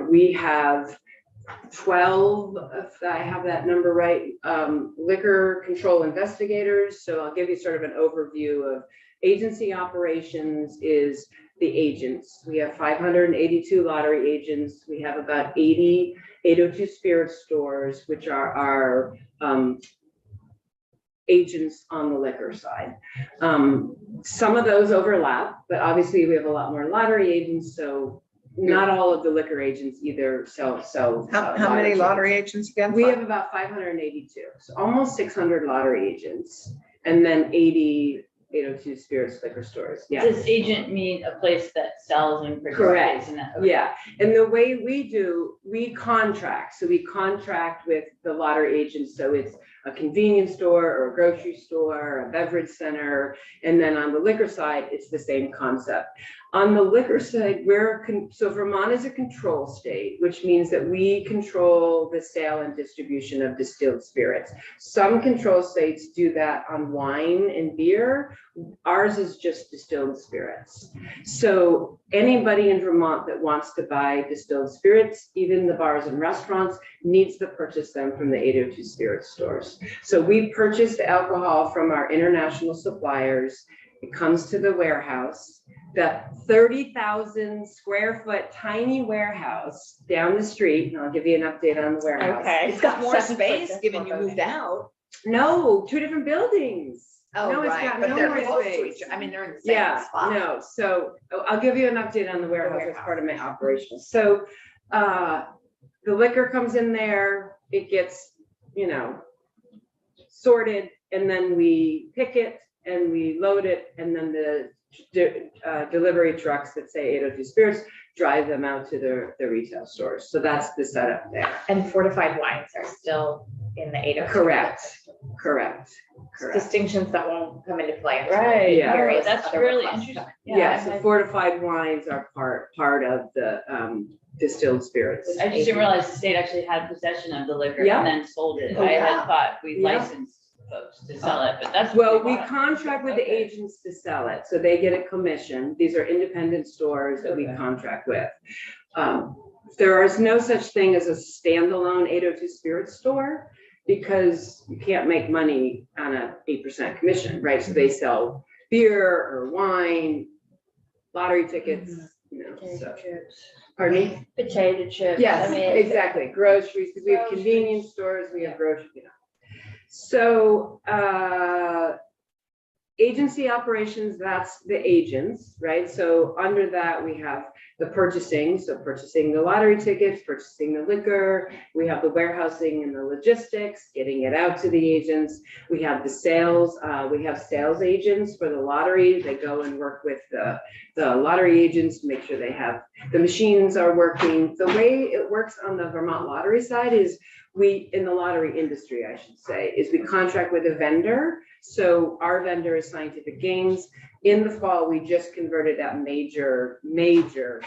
We have 12, if I have that number right, liquor control investigators. So I'll give you sort of an overview of agency operations is the agents. We have 582 lottery agents. We have about 80 802 Spirit stores, which are our agents on the liquor side. Some of those overlap, but obviously we have a lot more lottery agents, so not all of the liquor agents either sell. How many lottery agents again? We have about 582, so almost 600 lottery agents, and then 80 802 Spirits liquor stores. Yeah. Does agent mean a place that sells and produces? Correct. And that- Yeah, and the way we contract, so we contract with the lottery agents, so it's a convenience store or a grocery store, a beverage center, and then on the liquor side, it's the same concept. On the liquor side, so Vermont is a control state, which means that we control the sale and distribution of distilled spirits. Some control states do that on wine and beer. Ours is just distilled spirits. So anybody in Vermont that wants to buy distilled spirits, even the bars and restaurants, needs to purchase them from the 802 Spirit stores. So we purchase the alcohol from our international suppliers. It comes to the warehouse. The 30,000 square foot tiny warehouse down the street, and I'll give you an update on the warehouse. Okay, it's got more space given you moved out. No, 2 different buildings. Oh, No, it's right, got but no they're more close to space. each, I mean, they're in the same Yeah, spot. no, so I'll give you an update on the warehouse as part of my operation. So the liquor comes in there, it gets, sorted, and then we pick it and we load it, and then the delivery trucks that say 802 Spirits drive them out to the retail stores. So that's the setup there. And fortified wines are still in the 802. Correct. Distinctions that won't come into play. until Right. Yeah. various That's other really requests. interesting. Yes, the fortified wines are part of the distilled spirits. I just didn't realize the state actually had possession of the liquor Yeah. and then sold it. Oh, I yeah. had thought we Yeah. licensed folks to sell it, but that's. Well, what we bought. contract with the Okay. agents to sell it, so they get a commission. These are independent stores that we Okay. contract with. There is no such thing as a standalone 802 Spirit store because you can't make money on a 8% commission, right? So they sell beer or wine, lottery tickets, so. Pardon me? Potato chips. Yes, I mean, exactly, groceries, because we have convenience stores, we have groceries, So, agency operations, that's the agents, right? So under that, we have the purchasing, so purchasing the lottery tickets, purchasing the liquor. We have the warehousing and the logistics, getting it out to the agents. We have the sales. We have sales agents for the lottery. They go and work with the lottery agents to make sure they have the machines are working. The way it works on the Vermont lottery side is in the lottery industry, I should say, is we contract with a vendor. So our vendor is Scientific Games. In the fall, we just converted that major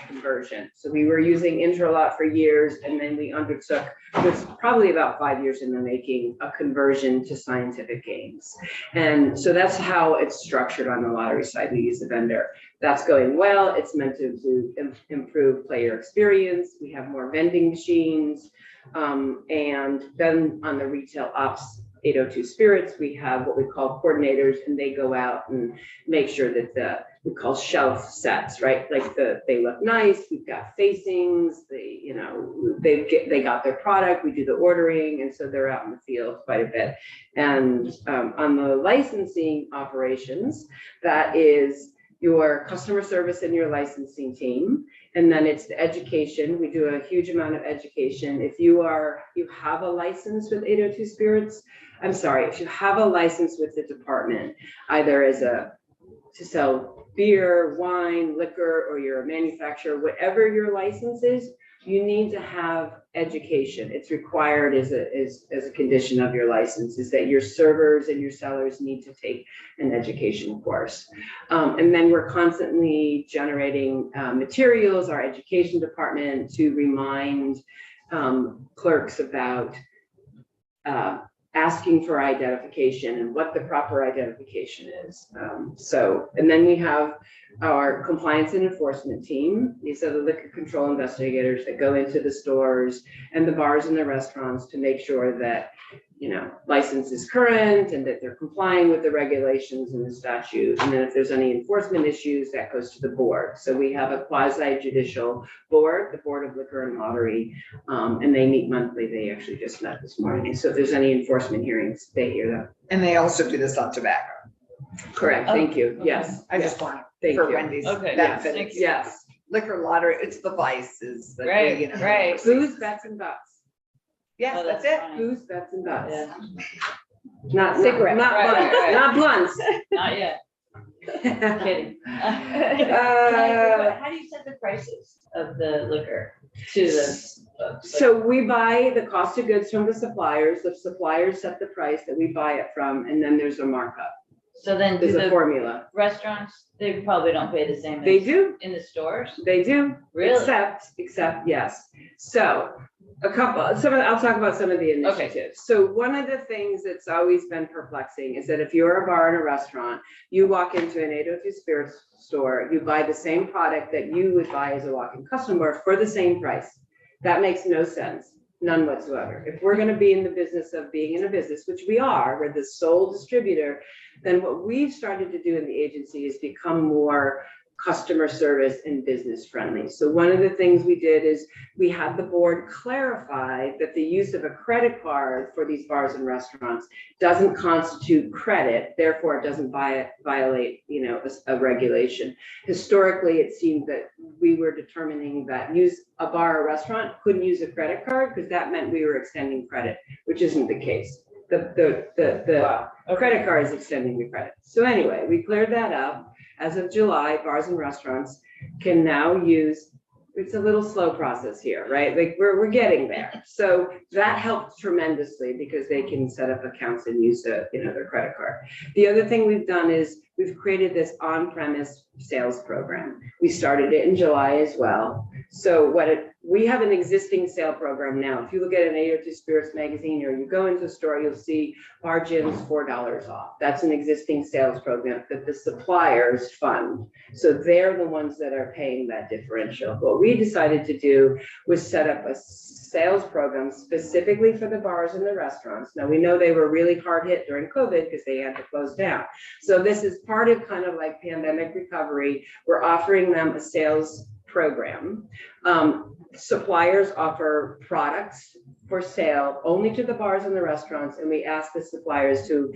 conversion. So we were using Intralot for years, and then we undertook, it was probably about 5 years in the making, a conversion to Scientific Games. And so that's how it's structured on the lottery side. We use a vendor. That's going well. It's meant to improve player experience. We have more vending machines. And then on the retail ops, 802 Spirits, we have what we call coordinators, and they go out and make sure that we call shelf sets, right? Like they look nice. We've got facings. They got their product. We do the ordering, and so they're out in the field quite a bit. And on the licensing operations, that is your customer service and your licensing team. And then it's the education. We do a huge amount of education. If you have a license with 802 Spirits, if you have a license with the department, either to sell beer, wine, liquor, or you're a manufacturer, whatever your license is, you need to have education. It's required as a condition of your license, is that your servers and your sellers need to take an education course. And then we're constantly generating materials, our education department, to remind clerks about asking for identification and what the proper identification is. And then we have our compliance and enforcement team. These are the liquor control investigators that go into the stores and the bars and the restaurants to make sure that, license is current and that they're complying with the regulations and the statute. And then if there's any enforcement issues, that goes to the board. So we have a quasi judicial board, the Board of Liquor and Lottery, and they meet monthly. They actually just met this morning. So if there's any enforcement hearings, they hear them. And they also do this on tobacco. Correct. Thank you. Yes. I just want Thank for you. Wendy's Okay, benefit. thank you. Yes. Liquor lottery, it's the vices. that Right, we, you know, right. Booze, bets, and butts. Yeah, Oh, that's it. funny. Booze, bets, and butts. Yeah. Not Cigarettes. Not Right, blunts. right. Not blunts. Not yet. Kidding. How do you set the prices of the liquor to the? So we buy the cost of goods from the suppliers. The suppliers set the price that we buy it from, and then there's a markup. So then do There's a the formula. restaurants, they probably don't pay the same They as do. in the stores? They do. Really? Except, yes. So I'll talk about some of the initiatives. So one of the things that's always been perplexing is that if you're a bar and a restaurant, you walk into an 802 Spirits store, you buy the same product that you would buy as a walk-in customer for the same price. That makes no sense. None whatsoever. If we're going to be in the business of being in a business, which we are, we're the sole distributor, then what we've started to do in the agency is become more customer service and business friendly. So one of the things we did is we had the board clarify that the use of a credit card for these bars and restaurants doesn't constitute credit, therefore it doesn't violate, a regulation. Historically, it seemed that we were determining that a bar or restaurant couldn't use a credit card because that meant we were extending credit, which isn't the case. The credit card is extending the credit. So anyway, we cleared that up. As of July, bars and restaurants can now use, it's a little slow process here, right? Like we're getting there. So that helped tremendously because they can set up accounts and use their credit card. The other thing we've done is we've created this on-premise sales program. We started it in July as well. So we have an existing sale program now. If you look at an 802 Spirits magazine or you go into a store, you'll see bar gyms $4 off. That's an existing sales program that the suppliers fund. So they're the ones that are paying that differential. What we decided to do was set up a sales program specifically for the bars and the restaurants. Now we know they were really hard hit during COVID because they had to close down. So this is part of kind of like pandemic recovery. We're offering them a sales program. Suppliers offer products for sale only to the bars and the restaurants, and we ask the suppliers to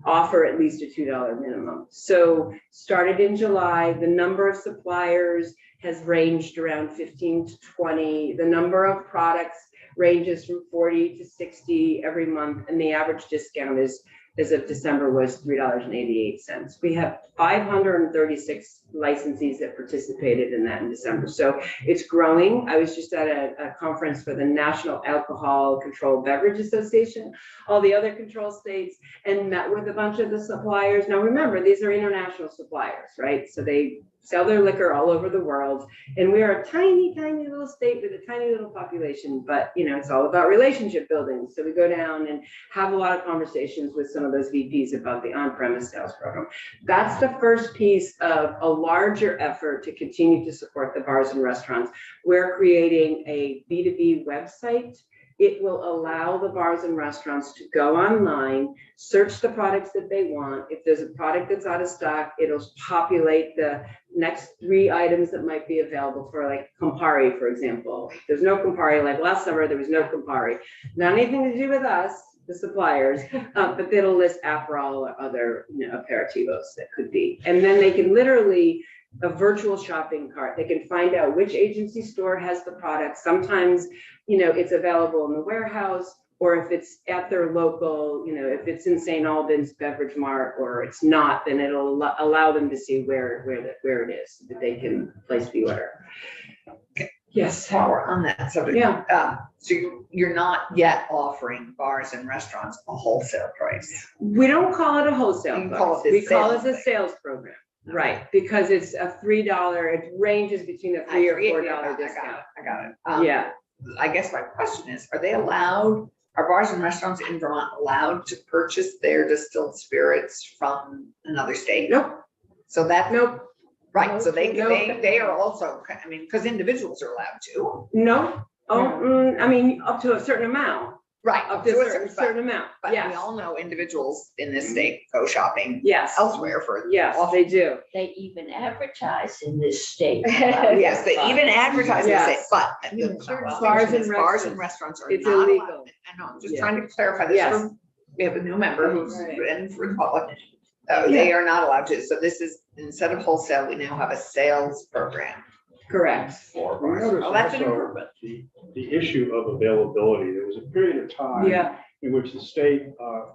offer at least a $2 minimum. So started in July, the number of suppliers has ranged around 15 to 20. The number of products ranges from 40 to 60 every month, and the average discount is, as of December, was $3.88. We have 536 licensees that participated in that in December. So it's growing. I was just at a conference for the National Alcohol Controlled Beverage Association, all the other control states, and met with a bunch of the suppliers. Now remember, these are international suppliers, right? So they sell their liquor all over the world. And we are a tiny, tiny little state with a tiny little population, but you know, it's all about relationship building. So we go down and have a lot of conversations with some of those VPs about the on-premise sales program. That's the first piece of a larger effort to continue to support the bars and restaurants. We're creating a B2B website. It will allow the bars and restaurants to go online, search the products that they want. If there's a product that's out of stock, it'll populate the next 3 items that might be available for, like Campari, for example. If there's no Campari, like last summer, there was no Campari. Not anything to do with us, the suppliers, but it'll list Aperol or other, you know, aperitivos that could be. And then they can literally, a virtual shopping cart. They can find out which agency store has the product. Sometimes, you know, it's available in the warehouse, or if it's at their local, you know, if it's in St. Albans Beverage Mart or it's not, then it'll allow them to see where it is, so that they can place the order. Yes. While we're on that subject. Yeah. So you're not yet offering bars and restaurants a wholesale price. We don't call it a wholesale You price. call it a We call sales it a sales program. Right, because it's a $3, it ranges between a $3 or $4 discount. I got it. Yeah, I guess my question is, are bars and restaurants in Vermont allowed to purchase their distilled spirits from another state? nope, So that, nope, right, so they Nope. are also, I mean, because individuals are allowed to. no. Oh, I mean, up to a certain amount, Right. up to So a it's- certain amount, But we yes, all know individuals in this state go shopping yes, elsewhere for. yes, they do. They even advertise in this state. Yes, they even advertise, they say, Yes. but Yeah. the Bars thing and is, bars and restaurants are It's not illegal. allowed. I know, I'm just Yeah. trying to clarify this. Yes. for- We have a new member who's Right. in for the public. They are not allowed to. So this is, instead of wholesale, we now have a sales program Correct. for We bars. noticed Oh, that's an also improvement. the issue of availability. There was a period of time Yeah, in which the state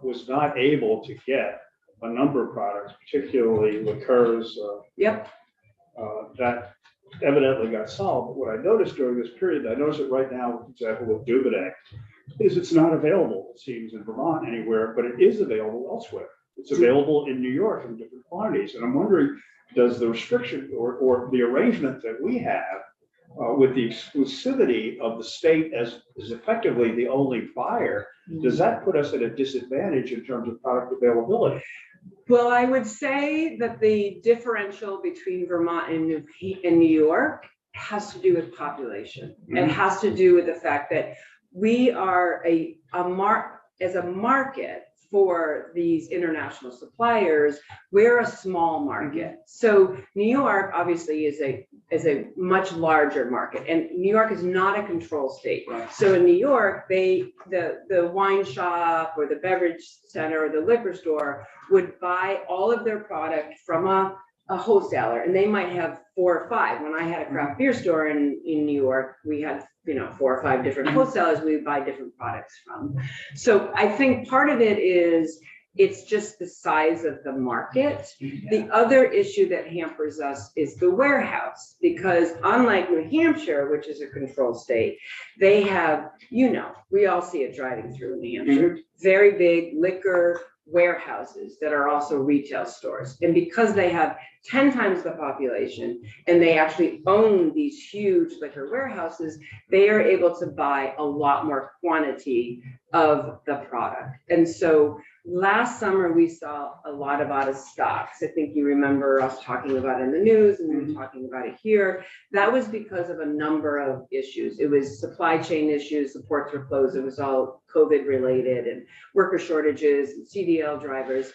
was not able to get a number of products, particularly liqueurs, yep, that evidently got solved. But what I noticed during this period, I noticed it right now, for example, with Dubidac, is it's not available, it seems, in Vermont anywhere, but it is available elsewhere. It's available in New York in different quantities. And I'm wondering, does the restriction or the arrangement that we have with the exclusivity of the state as effectively the only buyer, does that put us at a disadvantage in terms of product availability? well, I would say that the differential between Vermont and New York has to do with population. It has to do with the fact that we are as a market for these international suppliers, we're a small market. So New York obviously is a much larger market, and New York is not a control state. Right. So in New York, the wine shop or the beverage center or the liquor store would buy all of their product from a wholesaler, and they might have 4 or 5. When I had a craft beer store in New York, we had 4 or 5 different wholesalers we would buy different products from. So I think part of it is it's just the size of the market. The other issue that hampers us is the warehouse, because unlike New Hampshire, which is a control state, they have, we all see it driving through New Hampshire, very big liquor warehouses that are also retail stores. And because they have 10 times the population and they actually own these huge liquor warehouses, they are able to buy a lot more quantity of the product. And so last summer, we saw a lot of out of stocks. I think you remember us talking about it in the news, and we were talking about it here. That was because of a number of issues. It was supply chain issues, the ports were closed, it was all COVID related, and worker shortages and CDL drivers.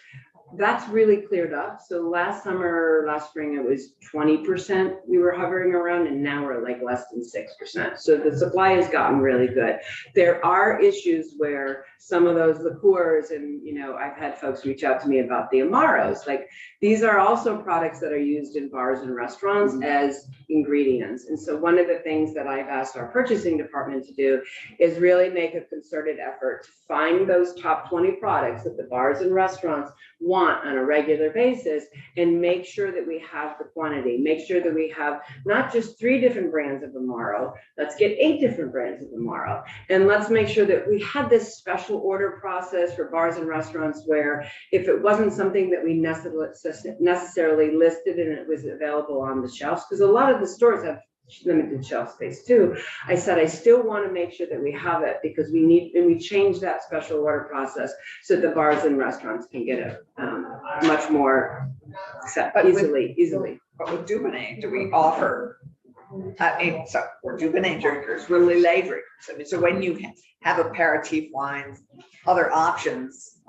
that's really cleared up. So last spring, it was 20% we were hovering around, and now we're like less than 6%. So the supply has gotten really good. There are issues where some of those liqueurs, and I've had folks reach out to me about the Amaros. Like, these are also products that are used in bars and restaurants as ingredients. And so one of the things that I've asked our purchasing department to do is really make a concerted effort to find those top 20 products that the bars and restaurants want on a regular basis, and make sure that we have the quantity, make sure that we have not just 3 different brands of Amaro, let's get 8 different brands of Amaro. And let's make sure that we had this special order process for bars and restaurants where if it wasn't something that we necessarily listed and it was available on the shelves, because a lot of the stores have limited shelf space too. I said, I still want to make sure that we have it, because we change that special order process so the bars and restaurants can get it much more easily. But with Dubonnet, do we offer, so we're Dubonnet drinkers, we're Lillet drinkers. I mean, so when you have aperitif wines, other options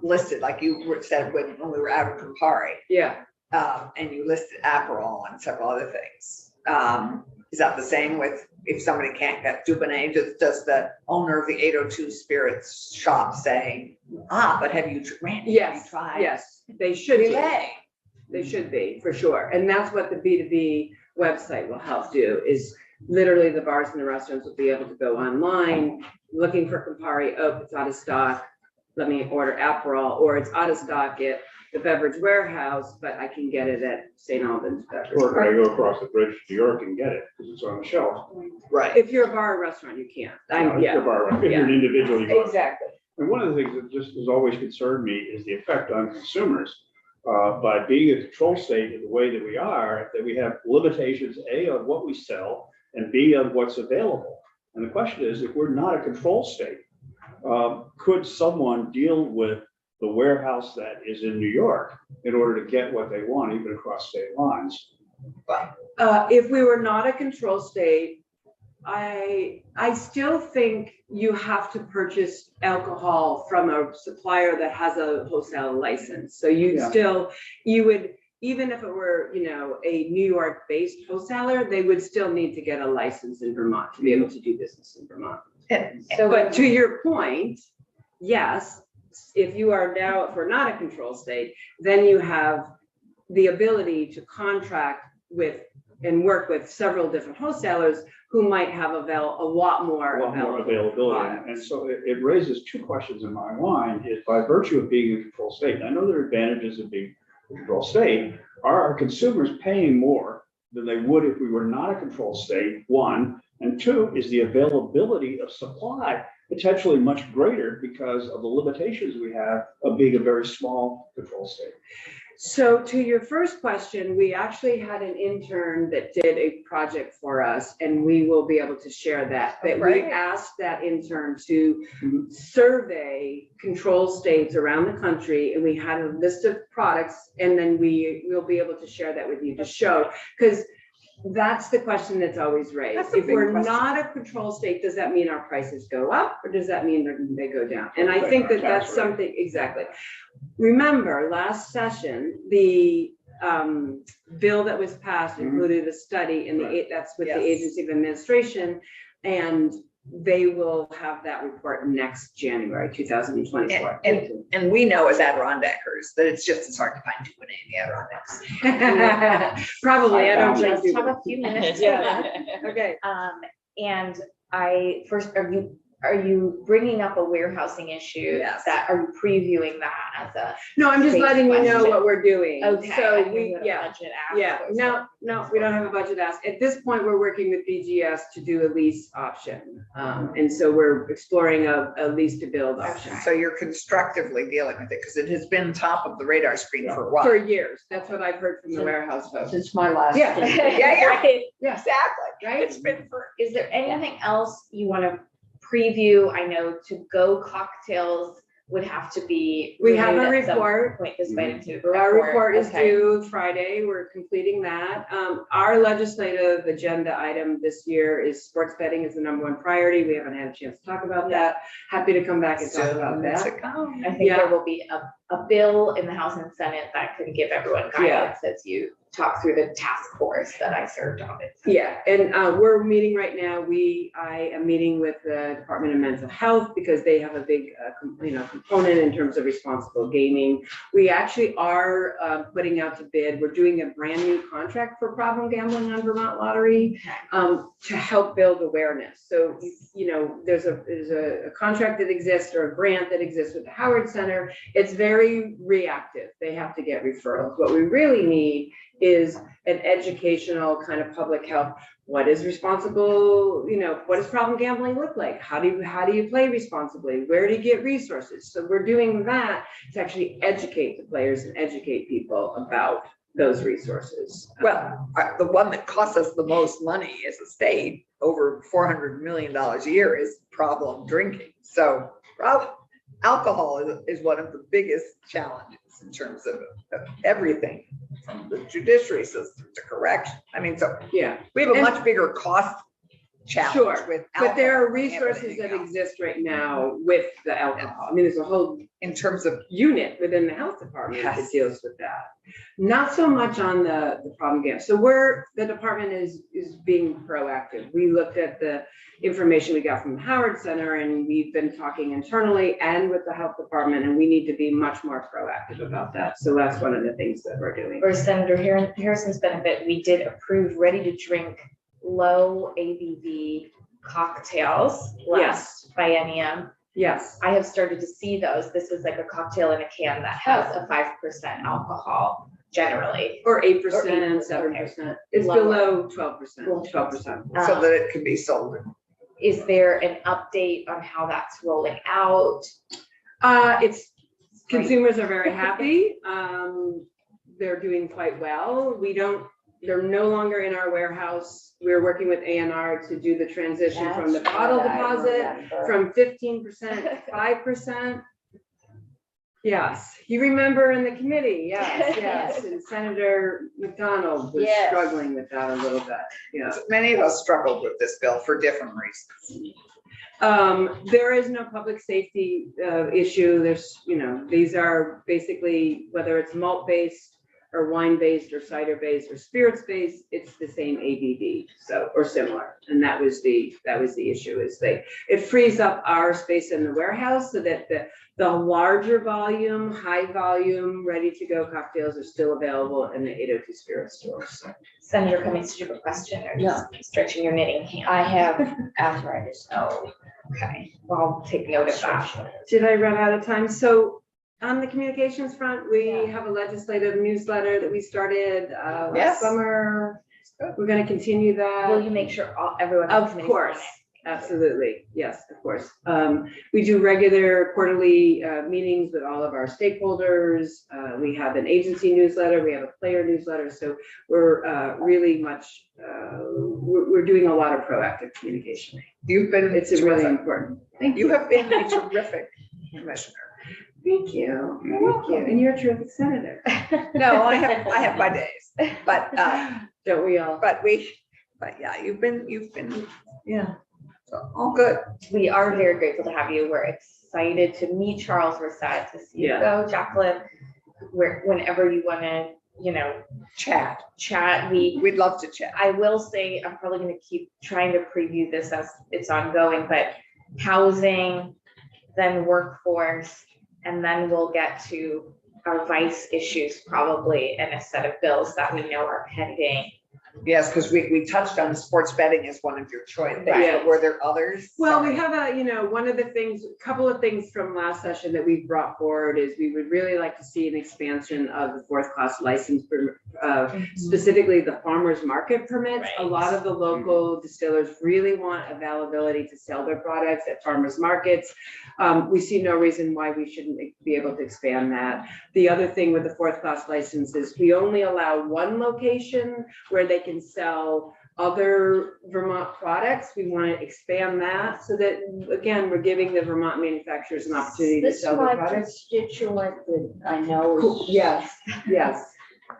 listed, like you said when we were out of Campari. Yeah. And you listed Aperol and several other things. Is that the same with if somebody can't get Dubonnet? Does the owner of the 802 Spirits shop say, but have you, Randy, have you tried? Yes, they should be. Lillet? They should be, for sure. And that's what the B2B website will help do, is literally the bars and the restaurants will be able to go online looking for Campari. Oh, it's out of stock. Let me order Aperol, or it's out of stock at the Beverage Warehouse, but I can get it at St. Albans Beverage. Or can I go across the bridge to New York and get it because it's on the shelf? Right. If you're a bar or restaurant, you can't. If you're an individual, you go. Exactly. And one of the things that just has always concerned me is the effect on consumers. By being a control state in the way that we are, that we have limitations, A, on what we sell, and B, on what's available. And the question is, if we're not a control state, could someone deal with the warehouse that is in New York in order to get what they want, even across state lines? If we were not a control state, I still think you have to purchase alcohol from a supplier that has a wholesale license. So you would, even if it were, a New York based wholesaler, they would still need to get a license in Vermont to be able to do business in Vermont. But to your point, yes, if we're not a control state, then you have the ability to contract with and work with several different wholesalers who might have a lot more availability. And so it raises 2 questions in my mind. Is by virtue of being a control state, and I know there are advantages of being a control state, are our consumers paying more than they would if we were not a control state, 1, and 2, is the availability of supply potentially much greater because of the limitations we have of being a very small control state? So to your first question, we actually had an intern that did a project for us, and we will be able to share that. But we asked that intern to survey control states around the country, and we had a list of products, and then we will be able to share that with you to show, because that's the question that's always raised. If we're not a control state, does that mean our prices go up, or does that mean they go down? And I think that that's something, exactly. Remember, last session, the bill that was passed included a study, and that's with the Agency of Administration, and they will have that report next January 2024. And we know as Adirondackers that it's just as hard to find Dubonnet in the Adirondacks. Probably, I don't Just think have a few minutes. Okay. And are you bringing up a warehousing issue? Yes. Are you previewing that as a? No, I'm just Great letting you know question. what we're doing. Okay. So budget ask no, we don't have a budget ask. At this point, we're working with BGS to do a lease option. And so we're exploring a lease to build option. So you're constructively dealing with it because it has been top of the radar screen for a while. For years. That's what I've heard from the warehouse folks. Since my last. Yeah. Right. Exactly. Right. It's been for. Is there anything else you want to preview? I know to-go cocktails would have to be. We have a reviewed at some report. Point despite into. Our report is Okay. due Friday. We're completing that. Our legislative agenda item this year is sports betting is the #1 priority. We haven't had a chance to talk about that. Happy to come back and talk about that. I think Yeah. there will be a bill in the House and Senate that can give everyone guidance as you talk through the task force that I served on it. Yeah, and we're meeting right now. I am meeting with the Department of Mental Health because they have a big, component in terms of responsible gaming. We actually are putting out to bid. We're doing a brand new contract for problem gambling on Vermont Lottery to help build awareness. So, there's a contract that exists or a grant that exists with the Howard Center. It's very reactive. They have to get referrals. What we really need is an educational kind of public health. What is responsible, what does problem gambling look like? How do you play responsibly? Where do you get resources? So we're doing that to actually educate the players and educate people about those resources. Well, the one that costs us the most money as a state, over $400 million a year, is problem drinking. So alcohol is one of the biggest challenges in terms of everything, from the judiciary system to correction. I mean, so Yeah. we have a And- much bigger cost challenge Sure, with but there are alcohol than resources everything that else. exist right now with the alcohol. I mean, there's a whole In terms of, unit within the health department that Yes. deals with that. Not so much on the problem game. So the department is being proactive. We looked at the information we got from the Howard Center, and we've been talking internally and with the health department, and we need to be much more proactive about that. So that's one of the things that we're doing. For Senator Harrison's benefit, we did approve ready-to-drink low ABV cocktails last biennium. Yes. I have started to see those. This is like a cocktail in a can that has a 5% alcohol generally. Or 8%, 8%, 7%. It's Lower. below 12%, 12%. so that it can be sold. Is there an update on how that's rolling out? Consumers are very happy. They're doing quite well. They're no longer in our warehouse. We're working with A&R to do the transition from the That's bottle what I deposit remember. from 15% to 5%. Yes, you remember in the committee, yes, and Senator McDonald was Yes. struggling with that a little bit, yeah. Many of us struggled with this bill for different reasons. There is no public safety issue. There's, these are basically, whether it's malt-based or wine-based or cider-based or spirits-based, it's the same ABV, or similar. And that was the issue, it frees up our space in the warehouse so that the larger volume, high volume, ready-to-go cocktails are still available in the 802 Spirit stores. Senator Cummings, did you have a question or just stretching your knitting hand? I have arthritis. Oh, okay. Well, I'll take note of that. Did I run out of time? So on the communications front, we have a legislative newsletter that we started Yes. last summer. We're going to continue that. Will you make sure everyone? on the Of committee's on course, it? absolutely. Yes, of course. We do regular quarterly meetings with all of our stakeholders. We have an agency newsletter. We have a player newsletter. So we're really much, we're doing a lot of proactive communication. You've been, It's really important. Thank you you. have been a terrific commissioner. Thank you. Thank you. And you're a terrific senator. No, I have my days, but Don't we all? but yeah, you've been, yeah, so all good. We are very grateful to have you. We're excited to meet Charles. We're sad to see you Yeah. go, Jacqueline. Whenever you want to, Chat. we'd Love to chat. I will say, I'm probably going to keep trying to preview this as it's ongoing, but housing, then workforce, and then we'll get to our vice issues probably in a set of bills that we know are pending. Yes, because we touched on sports betting as one of your choices. Right. Were there others? Well, we Sorry. have one of the things, a couple of things from last session that we've brought forward is we would really like to see an expansion of the fourth class license, specifically the farmer's market permits. A lot of the local distillers really want availability to sell their products at farmers markets. We see no reason why we shouldn't be able to expand that. The other thing with the fourth class license is we only allow one location where they can sell other Vermont products. We want to expand that so that, again, we're giving the Vermont manufacturers an opportunity to This is sell their my products. constituent that I know Cool. is Yes, yes,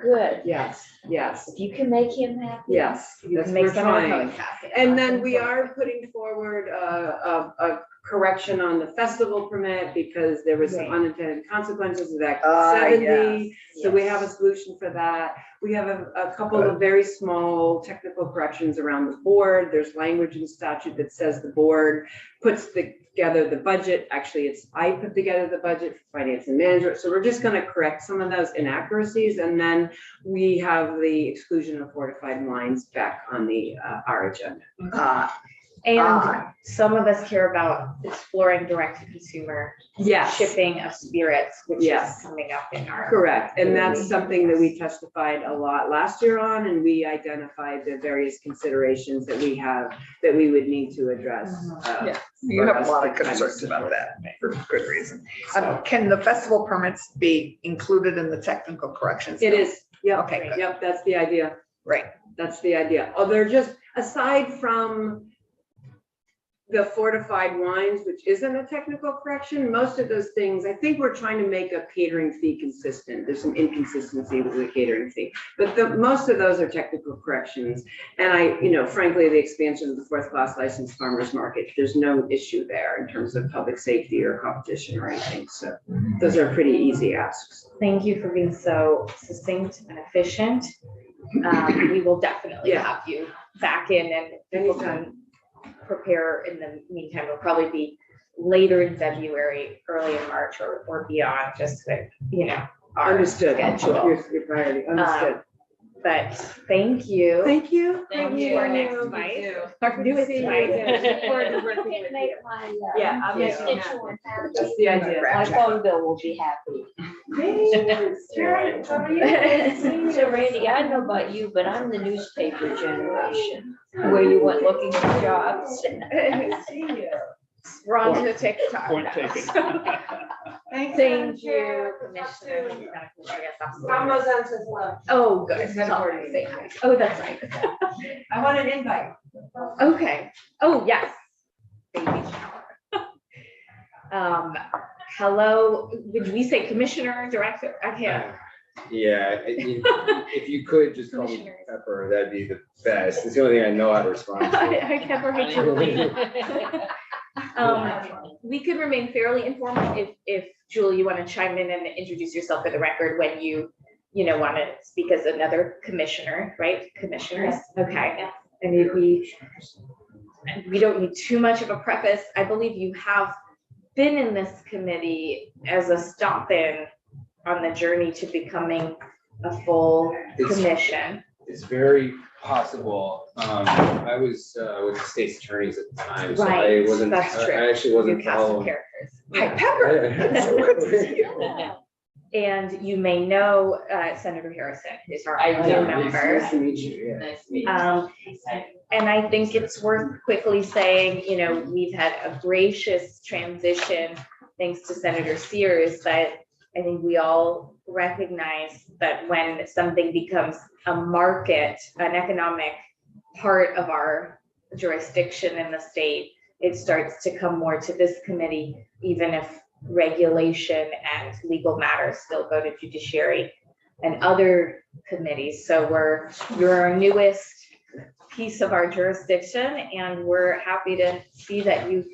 good. yes, yes, If you can make him happy. yes. You That's can what make we're some of trying. those happen. And then we are putting forward a correction on the festival permit because there was some Right. unintended consequences of Act Ah, 70. So we Yes. have a solution for that. We have a couple of very small technical corrections around the board. There's language in statute that says the board puts together the budget. Actually, I put together the budget for finance and management. So we're just gonna correct some of those inaccuracies. And then we have the exclusion of fortified wines back on our agenda. And some of us care about exploring direct to consumer Yes. shipping of spirits, which is Yes. coming up in our. Correct, and that's something that we testified a lot last year on, and we identified the various considerations that we have that we would need to address. Yeah, you have a lot of concerns about that for good reason. Can the festival permits be included in the technical corrections? It is, yep, Okay, good. yep, that's the idea, Right. that's the idea. Oh, they're just, aside from the fortified wines, which isn't a technical correction, most of those things, I think we're trying to make a catering fee consistent. There's some inconsistency with the catering fee, but most of those are technical corrections. And frankly, the expansion of the fourth class licensed farmers market, there's no issue there in terms of public safety or competition or anything. So those are pretty easy asks. Thank you for being so succinct and efficient. We will definitely Yeah. have you back in and people can prepare in the meantime. It'll probably be later in February, early in March or beyond, just with, our Understood. schedule. Your priority, understood. But thank you. Thank you. Thank To you. our next Thank fight. you. Our newest See you fight. again. Look forward to You working can with make you. my Yeah, I'll make you happy. constituent happy. That's the idea. My phone bill will be happy. Thanks. How are you? So Randy, I don't know about you, but I'm the newspaper generation, where you went looking for jobs. We're on to TikTok. Point now. taken. Thank you, Commissioner. Yes, absolutely. Almost says left. Oh, good. It's not already saying hi. Oh, that's right. I want an invite. Okay. Oh, yes. Baby shower. Hello, would we say commissioner, director? I can't. Yeah, if you could just call me Commissioners. Pepper, that'd be the best. It's the only thing I know how to respond to. I never hate your name. We could remain fairly informal if Julie, you want to chime in and introduce yourself for the record when you want to speak as another commissioner, right? Commissioners, okay. And we don't need too much of a preface. I believe you have been in this committee as a stop-in on the journey to becoming a full commission. It's very possible. I was with the state's attorneys at the time, so I Right, wasn't, that's true. I actually You wasn't cast some following. characters. Hi, Pepper. So good to see you. And you may know Senator Harrison, who's our I new do. member. Nice to meet you, yeah. Nice to meet you. And I think it's worth quickly saying, we've had a gracious transition thanks to Senator Sears, but I think we all recognize that when something becomes a market, an economic part of our jurisdiction in the state, it starts to come more to this committee, even if regulation and legal matters still go to judiciary and other committees. So you're our newest piece of our jurisdiction, and we're happy to see that you've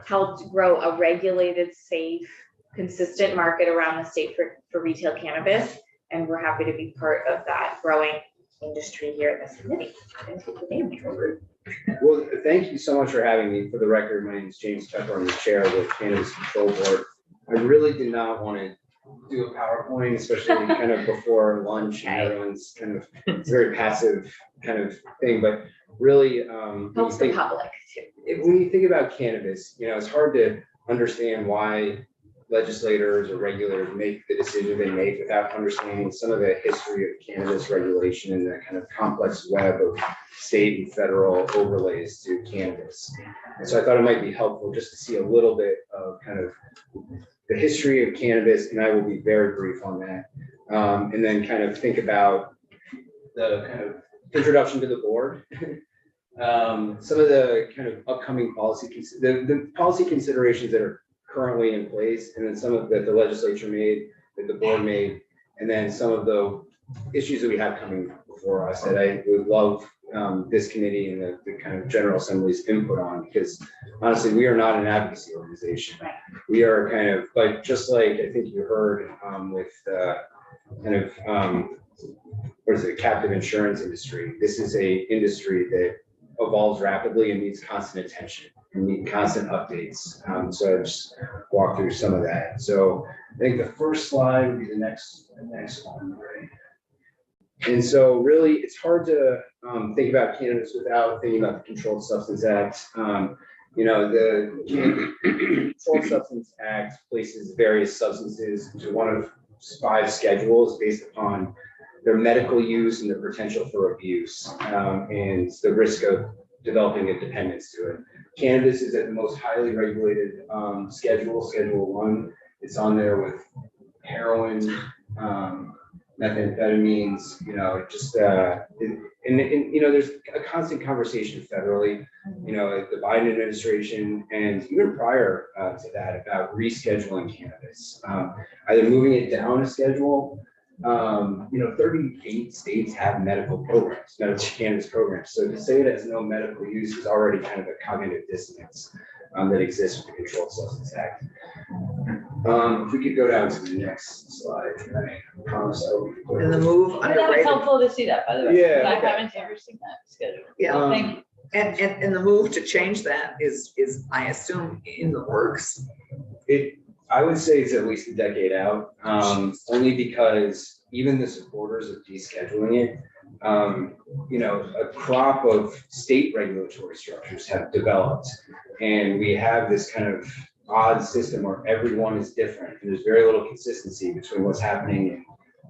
helped grow a regulated, safe, consistent market around the state for retail cannabis. And we're happy to be part of that growing industry here in this committee. Thank you for being here. Well, thank you so much for having me. For the record, my name is James Pepper. I'm the chair of the Cannabis Control Board. I really did not want to do a PowerPoint, especially kind of before lunch, and everyone's kind of, it's a very passive kind of thing, but really, Helps the public too. when you think about cannabis, it's hard to understand why legislators or regulators make the decision they make without understanding some of the history of cannabis regulation and the kind of complex web of state and federal overlays to cannabis. And so I thought it might be helpful just to see a little bit of kind of the history of cannabis, and I will be very brief on that. And then kind of think about the kind of introduction to the board. Some of the kind of upcoming policy, the policy considerations that are currently in place, and then some of that the legislature made, that the board made, and then some of the issues that we have coming before us that I would love this committee and the kind of General Assembly's input on, because honestly, we are not an advocacy organization. Right. We are kind of, but just like I think you heard with kind of what is it, captive insurance industry, this is a industry that evolves rapidly and needs constant attention and need constant updates. So I just walk through some of that. So I think the first slide would be the next one, right? And so really, it's hard to think about cannabis without thinking about the Controlled Substance Act. You know, the Controlled Substance Act places various substances into one of 5 schedules based upon their medical use and the potential for abuse, and the risk of developing a dependence to it. Cannabis is at the most highly regulated schedule, Schedule 1. It's on there with heroin, methamphetamines, you know, just and you know, there's a constant conversation federally, you know, the Biden administration and even prior to that about rescheduling cannabis, either moving it down a schedule. You know, 38 states have medical programs, medical cannabis programs. So to say it has no medical use is already kind of a cognitive dissonance that exists with the Controlled Substance Act. If we could go down to the next slide, I promise I will. And the move That was underrated. helpful to see that, by the way. Yeah, I okay. haven't ever seen that schedule. Yeah. Thank you. And the move to change that is I assume in the works. I would say it's at least a decade out, only because even the supporters of descheduling it, you know, a crop of state regulatory structures have developed, and we have this kind of odd system where everyone is different, and there's very little consistency between what's happening in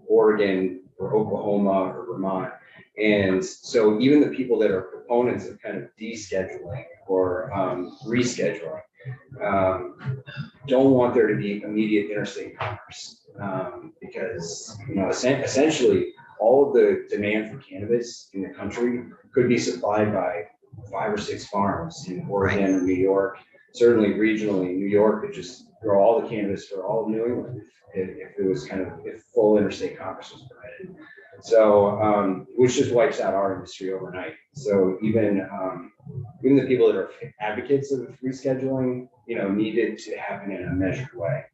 Oregon or Oklahoma or Vermont. And so even the people that are proponents of kind of descheduling or rescheduling don't want there to be immediate interstate commerce, because, you know, essentially all of the demand for cannabis in the country could be supplied by 5 or 6 farms in Oregon and New York. Certainly regionally, New York could just grow all the cannabis for all of New England if it was kind of, if full interstate commerce was permitted. So, which just wipes out our industry overnight. So even the people that are advocates of rescheduling, you know, need it to happen in a measured way.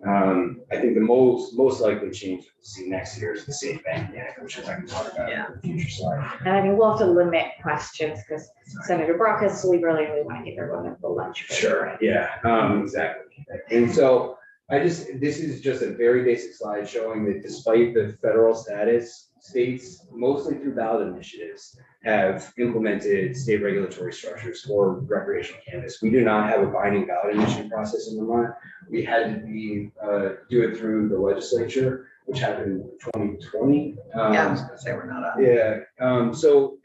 I think the most likely change that we'll see next year is the Safe Banking Act, which I can talk about in the future slide. And I think we'll have to limit questions because Senator Brock has to leave early and we want to get everyone at the lunch break. Sure, yeah, exactly. And so this is just a very basic slide showing that despite the federal status, states, mostly through ballot initiatives, have implemented state regulatory structures for recreational cannabis. We do not have a binding ballot initiative process in Vermont. We had to do it through the legislature, which happened in 2020. Yeah, I was gonna say we're not on. Yeah. So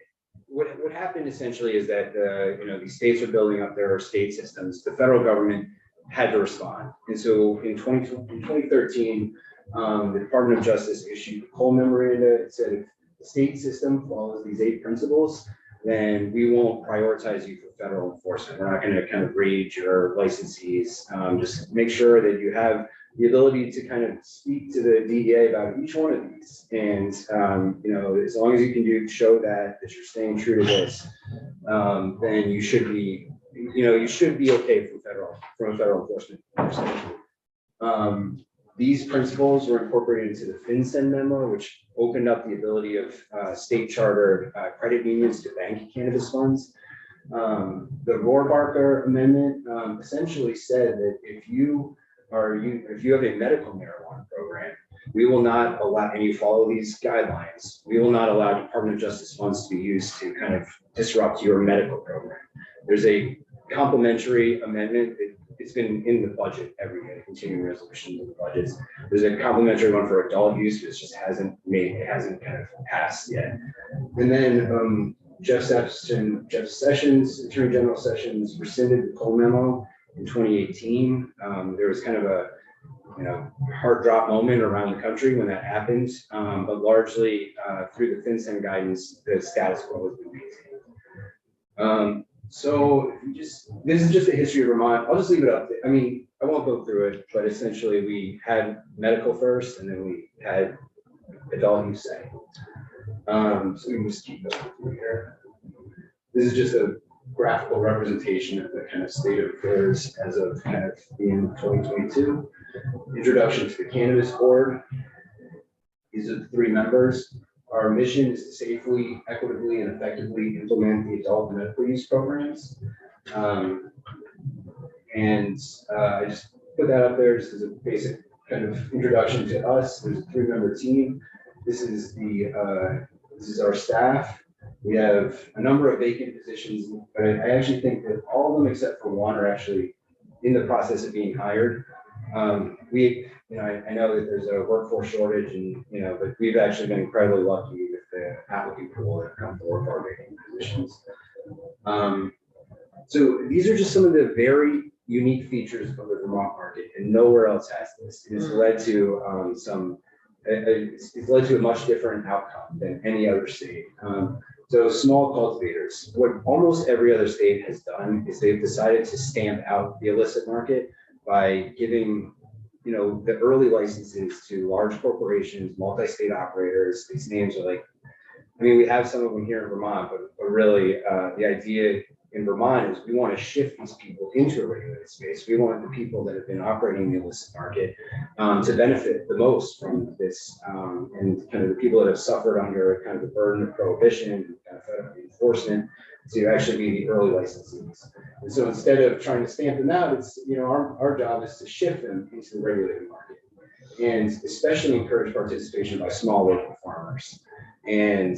what happened essentially is that you know, these states are building up their state systems. The federal government had to respond, and so in 2013, the Department of Justice issued a Cole memoranda. It said if the state system follows these 8 principles, then we won't prioritize you for federal enforcement. We're not going to kind of raid your licensees. Just make sure that you have the ability to kind of speak to the DEA about each one of these. And, you know, as long as you can show that you're staying true to this, then you should be, you know, you should be okay from a federal enforcement perspective. These principles were incorporated into the FinCEN memo, which opened up the ability of state chartered credit unions to bank cannabis funds. The Rohrabacher Amendment essentially said that if you have a medical marijuana program, we will not allow, and you follow these guidelines, we will not allow Department of Justice funds to be used to kind of disrupt your medical program. There's a complementary amendment. It's been in the budget every year, continuing resolutions of the budgets. There's a complementary one for adult use, which just hasn't kind of passed yet. And then Jeff Sessions, Attorney General Sessions, rescinded the Cole memo in 2018. There was kind of heart drop moment around the country when that happened, but largely through the FinCEN guidance, the status quo has been maintained. So this is just a history of Vermont. I'll just leave it up. I mean, I won't go through it, but essentially we had medical first, and then we had adult use second. So we can just keep going through here. This is just a graphical representation of the kind of state of affairs as of kind of in 2022. Introduction to the Cannabis Board. These are the 3 members. Our mission is to safely, equitably, and effectively implement the adult and medical use programs. I just put that up there just as a basic kind of introduction to us. There's a 3-member team. This is our staff. We have a number of vacant positions, but I actually think that all of them except for one are actually in the process of being hired. I know that there's a workforce shortage, and but we've actually been incredibly lucky with the applicant pool that come forward for our vacant positions. So these are just some of the very unique features of the Vermont market, and nowhere else has this. It's led to it's led to a much different outcome than any other state. So small cultivators, what almost every other state has done is they've decided to stamp out the illicit market by giving, the early licenses to large corporations, multi-state operators. These names are like, we have some of them here in Vermont, but really the idea in Vermont is we want to shift these people into a regulated space. We want the people that have been operating in the illicit market to benefit the most from this, and kind of the people that have suffered under kind of the burden of prohibition and kind of federal enforcement to actually be the early licensees. And so instead of trying to stamp them out, it's, our job is to shift them into the regulated market, and especially encourage participation by small local farmers. And,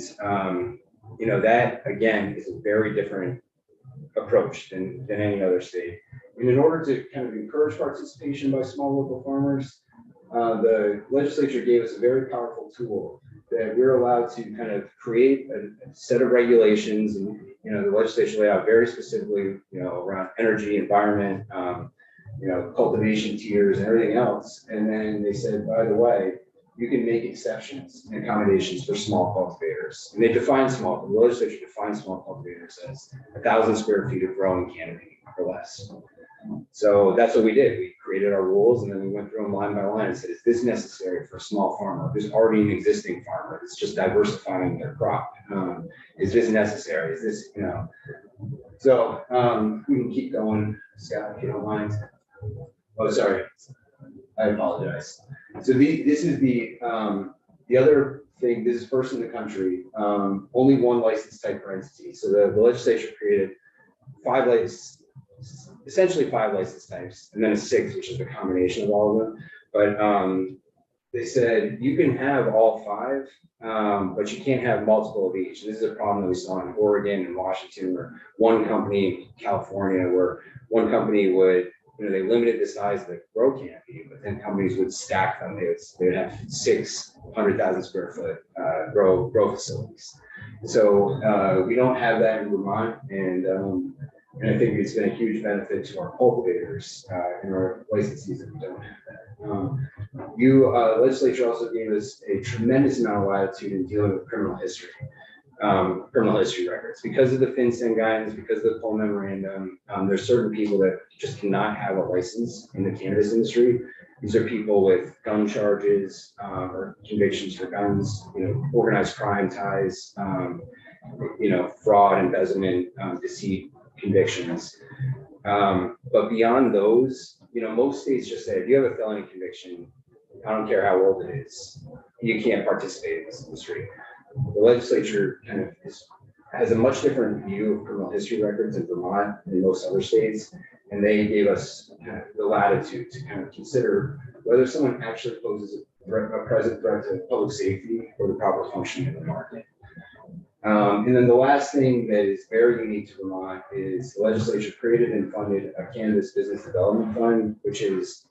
that again is a very different approach than any other state. And in order to kind of encourage participation by small local farmers, the legislature gave us a very powerful tool that we're allowed to kind of create a set of regulations, and the legislature laid out very specifically, around energy, environment, cultivation tiers and everything else. And then they said, by the way, you can make exceptions and accommodations for small cultivators. And they define the legislature defines small cultivators as 1,000 square feet of growing canopy or less. So that's what we did. We created our rules, and then we went through them line by line and said, is this necessary for a small farmer who's already an existing farmer that's just diversifying their crop? Is this necessary? Is this, So we can keep going, Scott, if you don't mind. Oh, sorry. I apologize. So this is the other thing. This is first in the country. Only one license type per entity. So the legislature created essentially five license types, and then a 6th, which is the combination of all of them. But they said you can have all 5, but you can't have multiple of each. This is a problem that we saw in Oregon and Washington, where one company in California, where one company would, they limited the size of the grow canopy, but then companies would stack them. They would have 600,000 square foot grow facilities. So we don't have that in Vermont, and I think it's been a huge benefit to our cultivators and our licensees that we don't have that. Legislature also gave us a tremendous amount of latitude in dealing with criminal history records. Because of the FinCEN guidance, because of the Cole memorandum, there's certain people that just cannot have a license in the cannabis industry. These are people with gun charges or convictions for guns, organized crime ties, fraud, embezzlement, deceit convictions. But beyond those, most states just say, if you have a felony conviction, I don't care how old it is, you can't participate in this industry. The legislature kind of has a much different view of criminal history records in Vermont than most other states, and they gave us the latitude to kind of consider whether someone actually poses a present threat to public safety or the proper functioning of the market. And then the last thing that is very unique to Vermont is the legislature created and funded a cannabis business development fund, which is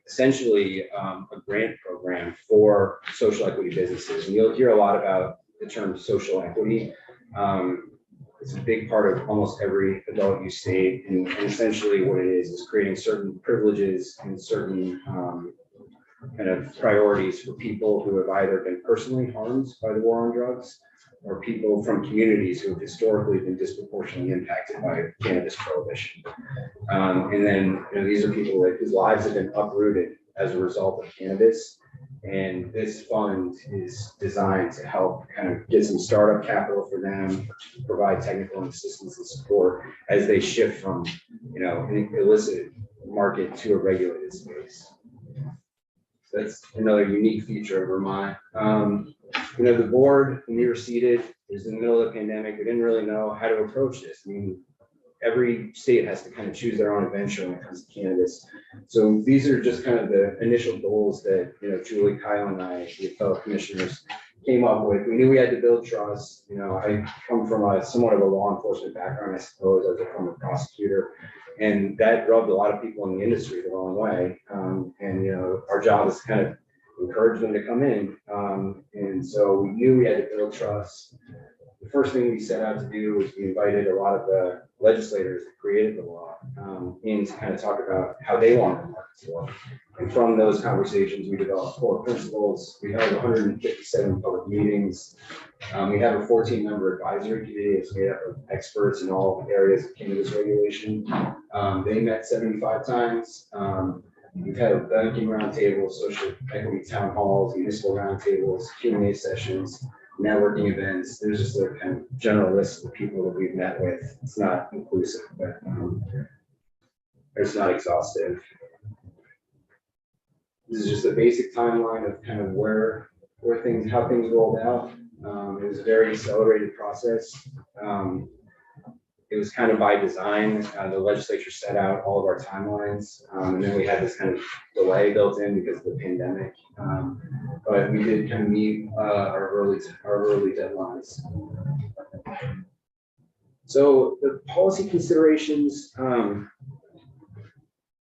essentially a grant program for social equity businesses. And you'll hear a lot about the term social equity. It's a big part of almost every adult use state. And essentially what it is creating certain privileges and certain kind of priorities for people who have either been personally harmed by the war on drugs or people from communities who have historically been disproportionately impacted by cannabis prohibition. And then, these are people whose lives have been uprooted as a result of cannabis. And this fund is designed to help kind of get some startup capital for them, provide technical assistance and support as they shift from, an illicit market to a regulated space. So that's another unique feature of Vermont. The board, when we were seated, it was in the middle of the pandemic. We didn't really know how to approach this. I mean, every state has to kind of choose their own adventure when it comes to cannabis. So these are just kind of the initial goals that, Julie, Kyle, and I, the fellow commissioners, came up with. We knew we had to build trust. I come from somewhat of a law enforcement background, I suppose, as a former prosecutor. And that rubbed a lot of people in the industry the wrong way. Our job is to kind of encourage them to come in. And so we knew we had to build trust. The first thing we set out to do was we invited a lot of the legislators that created the law in to kind of talk about how they wanted the market to work. And from those conversations, we developed core principles. We held 157 public meetings. We have a 14-member advisory committee that's made up of experts in all areas of cannabis regulation. They met 75 times. We've had a banking roundtable, social equity town halls, municipal roundtables, Q&A sessions, networking events. There's just a kind of general list of people that we've met with. It's not inclusive, but it's not exhaustive. This is just a basic timeline of kind of how things rolled out. It was a very accelerated process. It was kind of by design. The legislature set out all of our timelines, and then we had this kind of delay built in because of the pandemic. But we did kind of meet our early deadlines. So the policy considerations.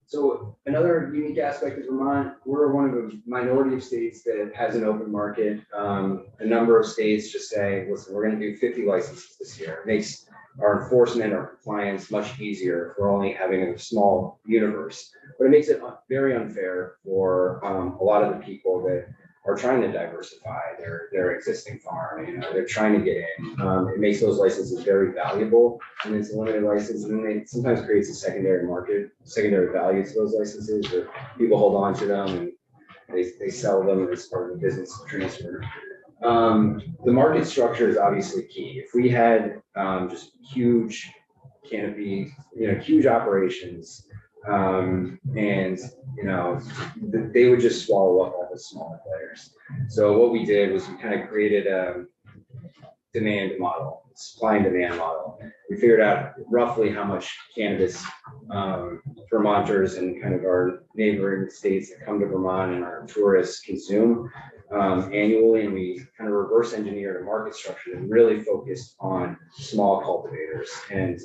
So another unique aspect of Vermont, we're one of the minority of states that has an open market. A number of states just say, listen, we're going to do 50 licenses this year. It makes our enforcement or compliance much easier if we're only having a small universe. But it makes it very unfair for a lot of the people that are trying to diversify their existing farm. They're trying to get in. It makes those licenses very valuable, and it's a limited license, and then it sometimes creates a secondary value to those licenses, where people hold on to them and they sell them as part of the business transfer. The market structure is obviously key. If we had just huge canopy, huge operations, they would just swallow up all the smaller players. So what we did was we kind of created a demand model, supply and demand model. We figured out roughly how much cannabis Vermonters and kind of our neighboring states that come to Vermont and our tourists consume annually, and we kind of reverse engineered a market structure that really focused on small cultivators and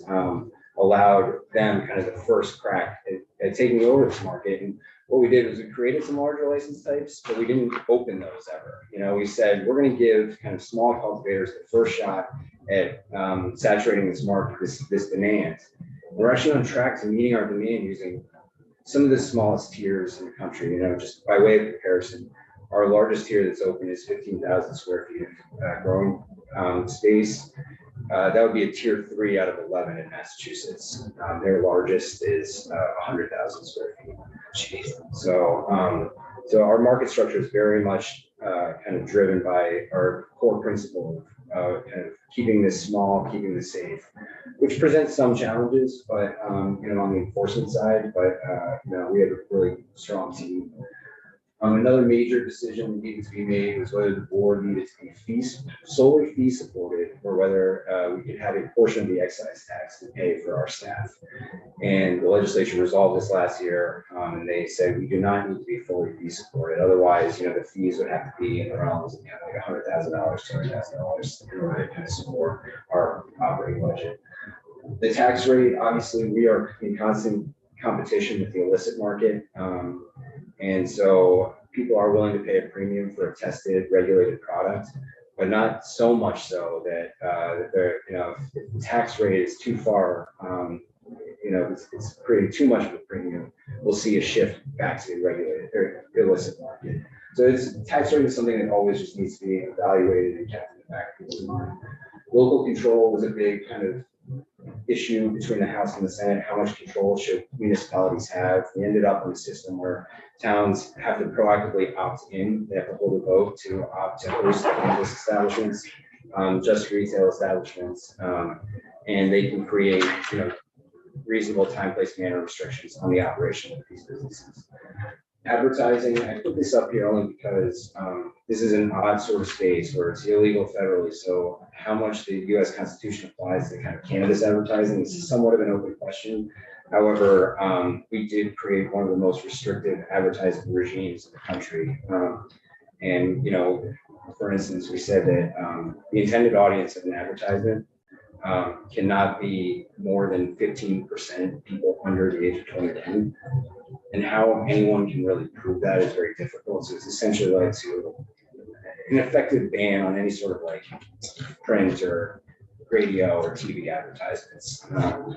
allowed them kind of the first crack at taking over this market. And what we did was we created some larger license types, but we didn't open those ever. We said we're going to give kind of small cultivators the first shot at saturating this market, this demand. We're actually on track to meeting our demand using some of the smallest tiers in the country. Just by way of comparison, our largest tier that's open is 15,000 square feet of growing space. That would be a tier 3 out of 11 in Massachusetts. Their largest is 100,000 square feet. Jeez. So our market structure is very much kind of driven by our core principle of kind of keeping this small, keeping this safe, which presents some challenges, but on the enforcement side, but we have a really strong team. Another major decision that needed to be made was whether the board needed to be solely fee supported, or whether we could have a portion of the excise tax to pay for our staff. And the legislature resolved this last year, and they said we do not need to be fully fee supported. Otherwise, the fees would have to be in the realms of like $100,000, $200,000 in order to kind of support our operating budget. The tax rate, obviously, we are in constant competition with the illicit market. And so people are willing to pay a premium for a tested, regulated product, but not so much so that if the tax rate is too far, it's creating too much of a premium, we'll see a shift back to the regulated or illicit market. So tax rate is something that always just needs to be evaluated and kept in the back of people's mind. Local control was a big kind of issue between the House and the Senate. How much control should municipalities have? We ended up in a system where towns have to proactively opt in. They have to hold a vote to opt to host cannabis establishments, just retail establishments, and they can create, reasonable time, place, manner restrictions on the operation of these businesses. Advertising, I put this up here only because this is an odd sort of space where it's illegal federally. So how much the US Constitution applies to kind of cannabis advertising is somewhat of an open question. However, we did create one of the most restrictive advertising regimes in the country. And, for instance, we said that the intended audience of an advertisement cannot be more than 15% people under the age of 22. And how anyone can really prove that is very difficult. So it's essentially led to an effective ban on any sort of like print or radio or TV advertisements. And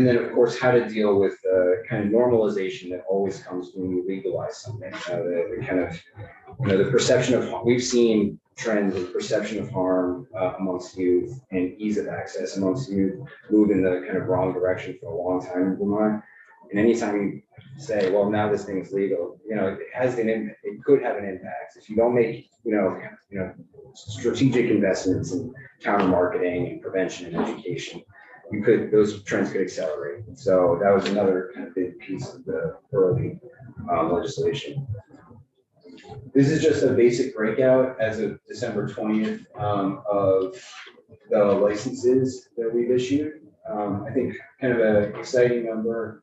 then of course, how to deal with the kind of normalization that always comes when you legalize something. The kind of, the perception of, we've seen trends in perception of harm amongst youth and ease of access amongst youth move in the kind of wrong direction for a long time in Vermont. And anytime you say, well, now this thing's legal, it has an impact. It could have an impact if you don't make, strategic investments in counter marketing and prevention and education. Those trends could accelerate. So that was another kind of big piece of the early legislation. This is just a basic breakout as of December 20th of the licenses that we've issued. I think kind of an exciting number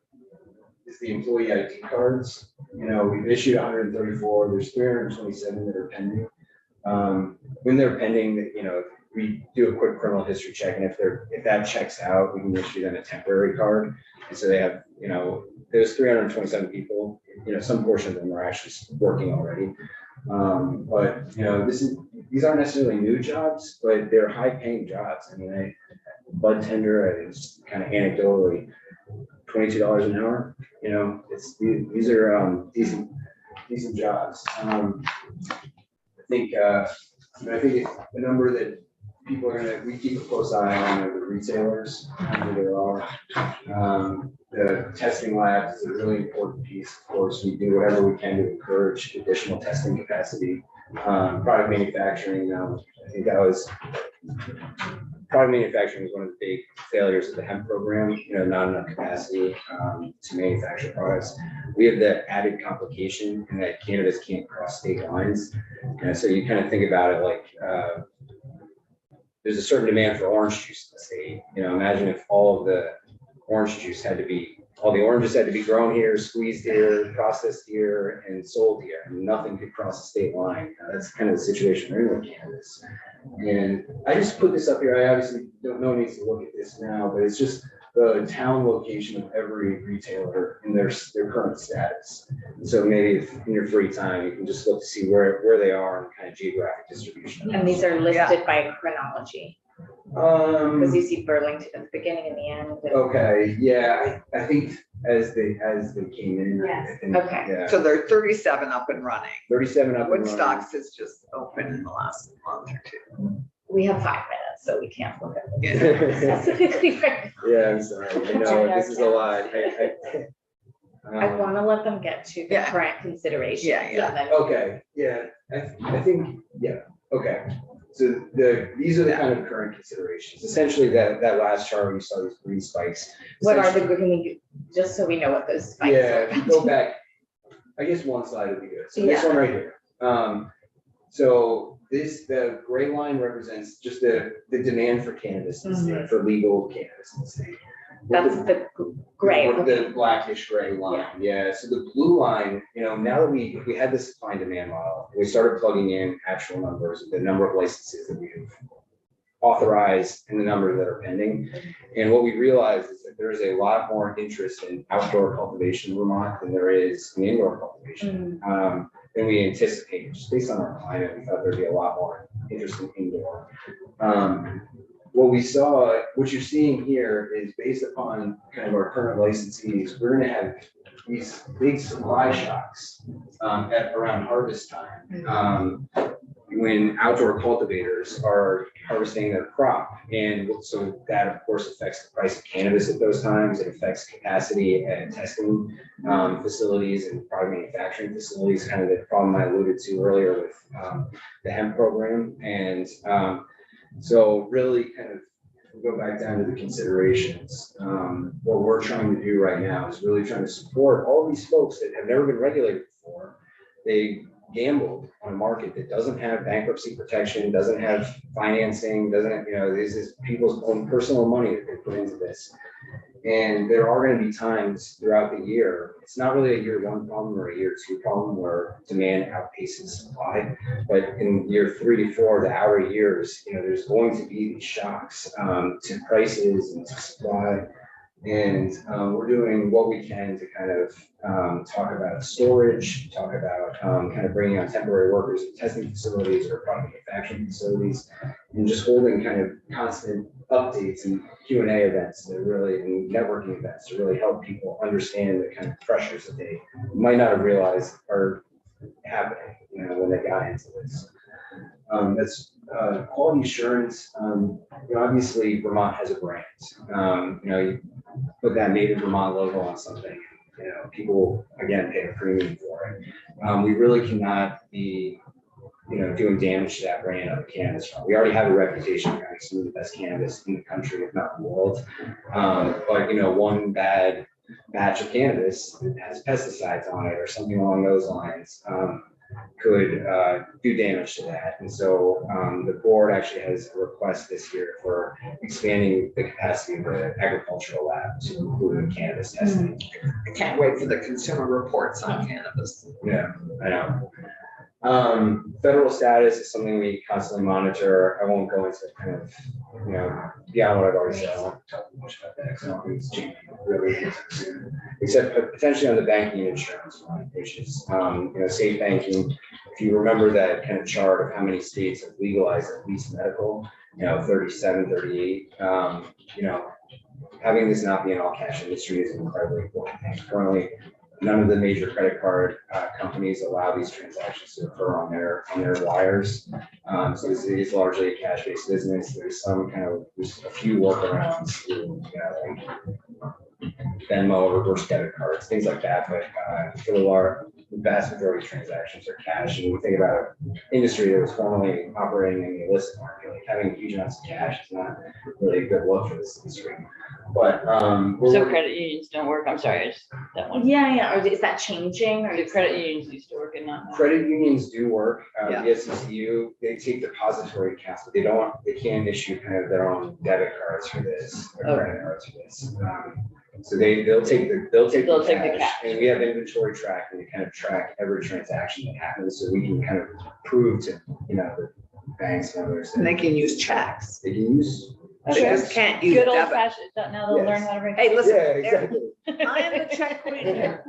is the employee ID cards. We've issued 134, there's 327 that are pending. When they're pending, we do a quick criminal history check, and if that checks out, we can issue them a temporary card. And so they have, those 327 people, some portion of them are actually working already. But these aren't necessarily new jobs, but they're high-paying jobs. I mean, bud tender, it's kind of anecdotally $22 an hour. These are decent jobs. I think the number that people are we keep a close eye on are the retailers, who there are. The testing labs is a really important piece. Of course, we do whatever we can to encourage additional testing capacity. Product manufacturing, I think product manufacturing was one of the big failures of the hemp program, not enough capacity to manufacture products. We have the added complication in that cannabis can't cross state lines. And so you kind of think about it like there's a certain demand for orange juice in the state. Imagine if all of the orange juice all the oranges had to be grown here, squeezed here, processed here, and sold here. And nothing could cross the state line. That's kind of the situation we're in with cannabis. And I just put this up here. I obviously don't know needs to look at this now, but it's just the town location of every retailer in their current status. And so maybe if in your free time, you can just look to see where they are in kind of geographic distribution. And these are listed by chronology. Because you see Burlington at the beginning and the end. Okay, yeah, I think as they came in. Yes. I think, Okay. Yeah. So there are 37 up and running. 37 up and running. Woodstocks is just open in the last month or two. We have 5 minutes, so we can't look at Yeah, it specifically. I'm sorry. I know this is a lot. I want to let them get to the Yeah. current consideration. Yeah. Okay, yeah, I think, yeah, okay. So these are the kind of current considerations. Essentially, that last chart where you saw these green spikes. What are the, just so we know what those spikes Yeah, are. if you go back, I guess one slide would be good. So this Yeah. one right here. So the gray line represents just the demand for cannabis in the state, for legal cannabis in the state. That's the gray. Or the blackish gray line, yeah. So the blue line, now that we had this supply and demand model, we started plugging in actual numbers of the number of licenses that we've authorized and the numbers that are pending. And what we realized is that there is a lot more interest in outdoor cultivation in Vermont than there is in indoor cultivation. Than we anticipated. Just based on our climate, we thought there'd be a lot more interest in indoor. What we saw, what you're seeing here is based upon kind of our current licensees, we're going to have these big supply shocks at around harvest time, when outdoor cultivators are harvesting their crop. And so that of course affects the price of cannabis at those times. It affects capacity at testing facilities and product manufacturing facilities, kind of the problem I alluded to earlier with the hemp program. And so really kind of go back down to the considerations. What we're trying to do right now is really trying to support all these folks that have never been regulated before. They gambled on a market that doesn't have bankruptcy protection, doesn't have financing, doesn't have, this is people's own personal money that they put into this. And there are going to be times throughout the year, it's not really a year one problem or a year two problem where demand outpaces supply, but in year 3 to 4, the outer years, there's going to be these shocks to prices and to supply. And we're doing what we can to kind of talk about storage, talk about kind of bringing on temporary workers in testing facilities or product manufacturing facilities, and just holding kind of constant updates and Q&A events that really, and networking events to really help people understand the kind of pressures that they might not have realized are happening, when they got into this. That's quality assurance. Obviously Vermont has a brand. You put that Made in Vermont logo on something, people again pay a premium for it. We really cannot be, doing damage to that brand on the cannabis front. We already have a reputation for having some of the best cannabis in the country, if not the world. But one bad batch of cannabis that has pesticides on it or something along those lines could do damage to that. And so the board actually has a request this year for expanding the capacity of the agricultural lab to include cannabis testing. I can't wait for the consumer reports on cannabis. Yeah, I know. Federal status is something we constantly monitor. I won't go into kind of, beyond what I've already said. I won't talk much about that because I don't think it's changing really soon. Except potentially on the banking and insurance front, which is, safe banking. If you remember that kind of chart of how many states have legalized at least medical, 37, 38, having this not be an all cash industry is an incredibly important thing. Currently, none of the major credit card companies allow these transactions to occur on their wires. So this is largely a cash-based business. There's a few workarounds to, like Venmo, reverse debit cards, things like that. But for the vast majority of transactions are cash. And we think about an industry that was formerly operating in the illicit market, like having huge amounts of cash is not really a good look for this industry. But so credit unions don't work. I'm sorry, that one. Yeah. Or is that changing? Or the credit unions used to work and not? Credit unions do work. The SCCU, they take depository accounts, but they can't issue kind of their own debit cards for this, or credit cards for this. So they'll take the cash, and we have inventory tracking to kind of track every transaction that happens, so we can kind of prove to the banks and others. And they can use checks. They can use. They just can't use good old debit. fashioned. Now they'll learn how to write. Hey, listen. Yeah, exactly. I am the check queen here.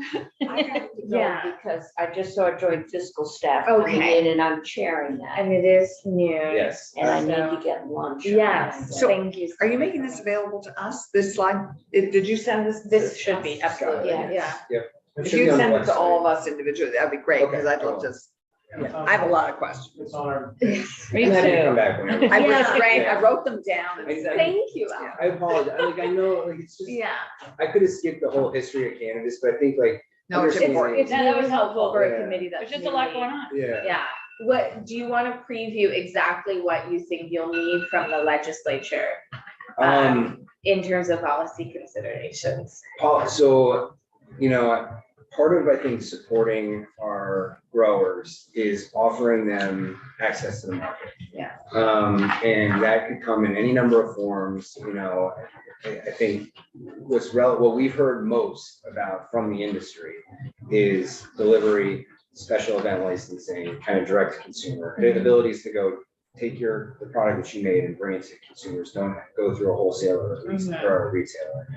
I have to go because I just saw joint fiscal staff coming Okay. in and I'm chairing that. And it is new. Yes. And I need to get lunch. Yes. So, thank you. Are you making this available to us, this slide? Did you send this? This should be absolutely. Yeah. Yeah. If you send it to all of us individually, that'd be great, because Okay. I'd love to, I have a lot of questions. It's on our. I'm happy to come back whenever. I wrote them down and said, Thank you. Yeah. I apologize. I know, it's just, Yeah. I could have skipped the whole history of cannabis, but I think no, it's understanding- important. It's Yeah, that was really helpful for a Yeah. committee that's. There's just a lot going on. Yeah. Yeah. What, do you want to preview exactly what you think you'll need from the legislature in terms of policy considerations? So, part of, I think, supporting our growers is offering them access to the market. Yeah. And that could come in any number of forms, I think what we've heard most about from the industry is delivery, special event licensing, kind of direct to consumer, the abilities to go take the product that you made and bring it to consumers. Don't go through a wholesaler or a retailer.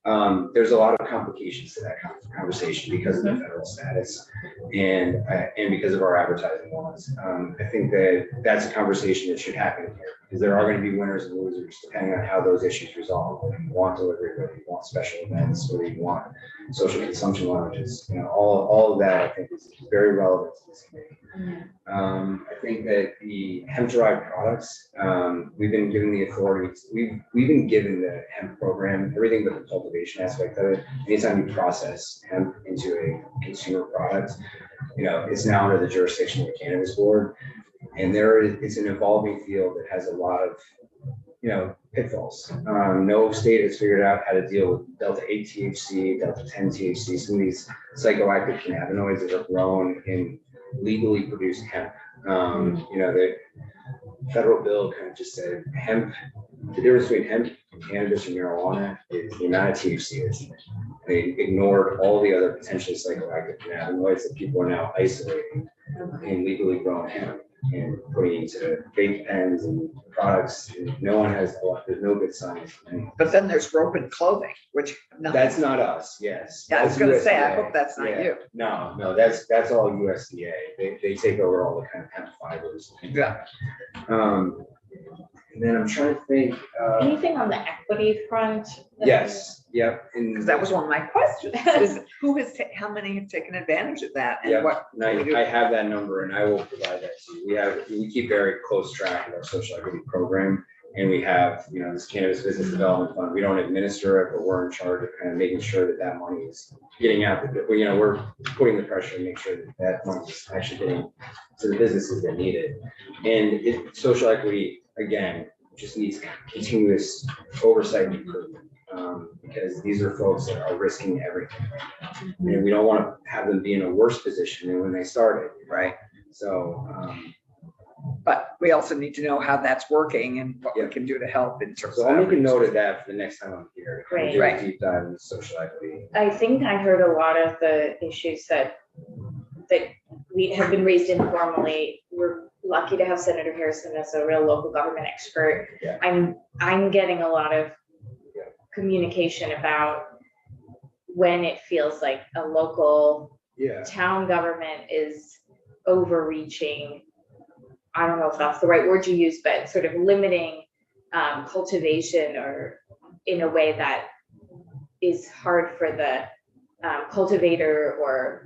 There's a lot of complications to that conversation because of the federal status and because of our advertising laws. I think that that's a conversation that should happen here because there are going to be winners and losers depending on how those issues resolve. Whether you want delivery, whether you want special events, whether you want social consumption lounges, all of that I think is very relevant to this committee. I think that the hemp-derived products, we've been given the authority. We've been given the hemp program, everything but the cultivation aspect of it. Anytime you process hemp into a consumer product, it's now under the jurisdiction of the Cannabis Board, and it's an evolving field that has a lot of pitfalls. No state has figured out how to deal with Delta 8 THC, Delta 10 THC, some of these psychoactive cannabinoids that are grown in legally produced hemp. The federal bill kind of just said hemp, the difference between hemp and cannabis and marijuana is the amount of THC it's in. They ignored all the other potentially psychoactive cannabinoids that people are now isolating in legally grown hemp and putting into vape pens and products. And there's no good science. But then there's rope and clothing, which. That's not us, yes. Yeah, I was That's gonna say, I USDA. hope that's not Yeah. you. No, that's all USDA. They take over all the kind of hemp fibers. Yeah. And then I'm trying to think, Anything on the equity front? yes, yep. Because that was one of my questions, is how many have taken advantage of that? And Yep, what? and I have that number and I will provide that to you. We keep very close track of our social equity program. And we have, this Cannabis Business Development Fund. We don't administer it, but we're in charge of kind of making sure that money is getting out. We're putting the pressure to make sure that money is actually getting to the businesses that need it. And social equity, again, just needs continuous oversight and improvement. Because these are folks that are risking everything. And we don't want to have them be in a worse position than when they started. Right. So, But we also need to know how that's working and what we can do to help in terms of. so I'll make a note of that for the next time I'm here. Great. Do a Right. deep dive into social equity. I think I heard a lot of the issues that we have been raised informally. We're lucky to have Senator Harrison as a real local government expert. Yeah. I'm getting a lot of communication about when it feels like a local Yeah. town government is overreaching. I don't know if that's the right word to use, but sort of limiting cultivation or in a way that is hard for the cultivator or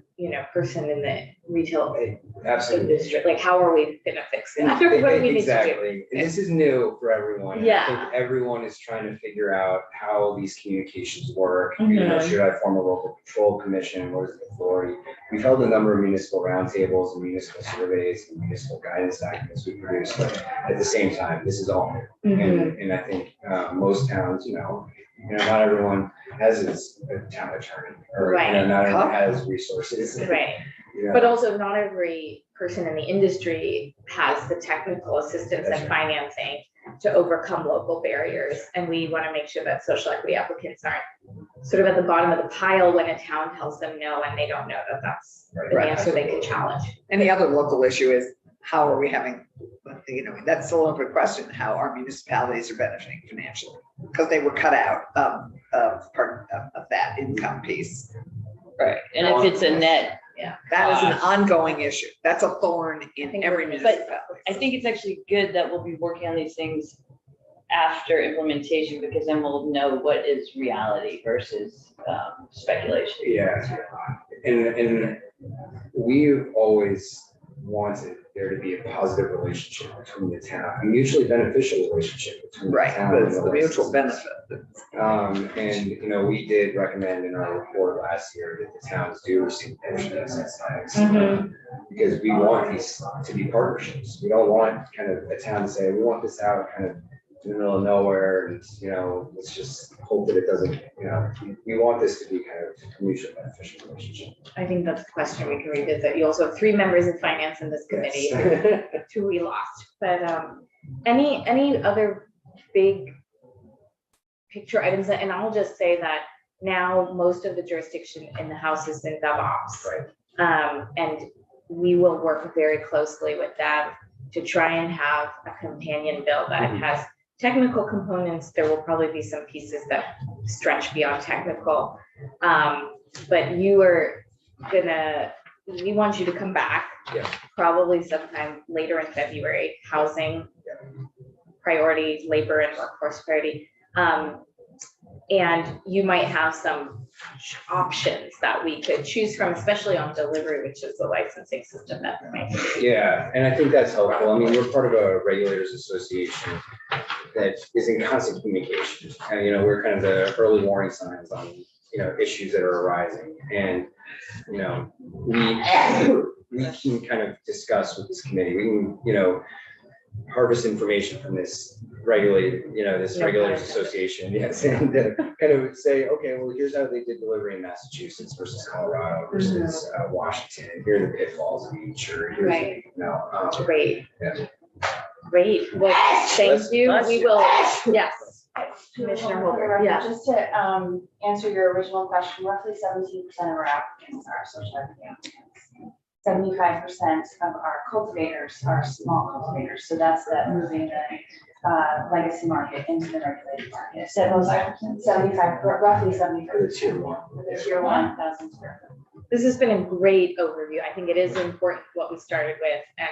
person in the retail Absolutely. industry. Like, how are we gonna fix that? What do we need to do? Exactly. And this is new for everyone. And Yeah. I think everyone is trying to figure out how these communications work. Mhm. Should I form a local control commission? What is the authority? We've held a number of municipal roundtables and municipal surveys and municipal guidance documents we produce. But at the same time, this is all new. Mhm. And I think most towns, not everyone has a town attorney or Right. not everyone has resources. Right. But also not every person in the industry has the technical assistance That's and right. financing to overcome local barriers. And we want to make sure that social equity applicants aren't sort of at the bottom of the pile when a town tells them no and they don't know that that's an Right. answer they can challenge. And the other local issue is, how are we having, that's a little bit question, how our municipalities are benefiting financially? Because they were cut out of part of that income piece. Right, and if it's a net, That is an ongoing issue. That's a thorn I in think every we're- municipality. I think it's actually good that we'll be working on these things after implementation, because then we'll know what is reality versus speculation. Yeah, and we've always wanted there to be a positive relationship between the town, a mutually beneficial relationship between the Right, town. but and it's the the mutual licensed. benefit. And we did recommend in our report last year that the towns do receive pension excise tax. Mhm. Because we want these to be partnerships. We don't want kind of a town to say, we want this out kind of in the middle of nowhere and, let's just hope that it doesn't, we want this to be kind of a mutually beneficial relationship. I think that's a question we can revisit. You also have 3 members of finance in this committee, Yes. 2 we lost. But any other big picture items? And I'll just say that now most of the jurisdiction in the House is in GovOps. Right. And we will work very closely with them to try and have a companion bill that Mhm. has technical components, there will probably be some pieces that stretch beyond technical. But we want you to come back. Yeah. Probably sometime later in February, housing priority, labor and workforce priority. And you might have some options that we could choose from, especially on delivery, which is the licensing system that we make. Yeah, and I think that's helpful. I mean, we're part of a regulators association that is in constant communication. And, you know, we're kind of the early warning signs on, you know, issues that are arising. And, you know, we can kind of discuss with this committee. We can, you know, harvest information from this regulated, you know, this regulators association, yes, and kind of say, okay, well, here's how they did delivery in Massachusetts versus Colorado versus Washington. Here are the pitfalls of each, or here's, Right. you know, Great. yeah. Great. Well, thank you. bless We you. will, yes. Commissioner Holder, yeah. Just to answer your original question, roughly 17% of our applicants are social equity applicants. 75% of our cultivators are small cultivators, so that's that moving the legacy market into the regulated market. So those are 75, roughly 75. For the tier one. For the tier 1,000 square foot. This has been a great overview. I think it is important what we started with, and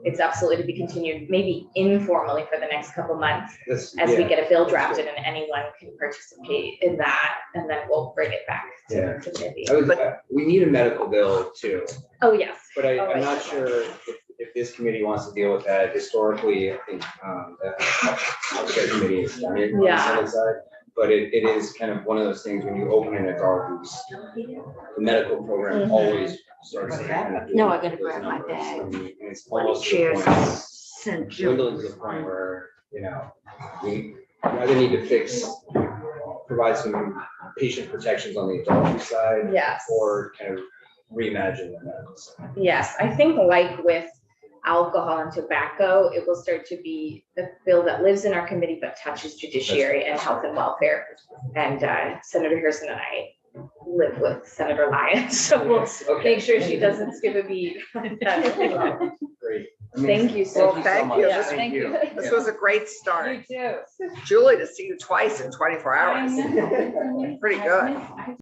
it's absolutely to be continued, maybe informally for the next couple months That's- as we yeah. get a bill drafted and anyone can participate in that, and then we'll bring it back Yeah. to committee. We need a medical bill too, Oh, yes. but I'm right. not sure if this committee wants to deal with that. Historically, I think the healthcare committee has done it on the Yeah. Senate side. But it is kind of one of those things when you open an adult use, the medical program Mhm. always starts. to kind of No, I gotta those grab my numbers. bag. And it's almost to the Cheers. point, Sent Jill. dwindling to the point where, you know, we either need to provide some patient protections on the adult use side Yes. or kind of reimagine the medical side. Yes, I think like with alcohol and tobacco, it will start to be the bill that lives in our committee but touches judiciary and health and welfare. And Senator Harrison and I live with Senator Lyons, so we'll Okay. make sure she doesn't skip a beat. Great. Thank you so Well, much. thank you. Yeah, This- thank you. This was a great start. You too. Julie, to see you twice in 24 hours. Pretty good.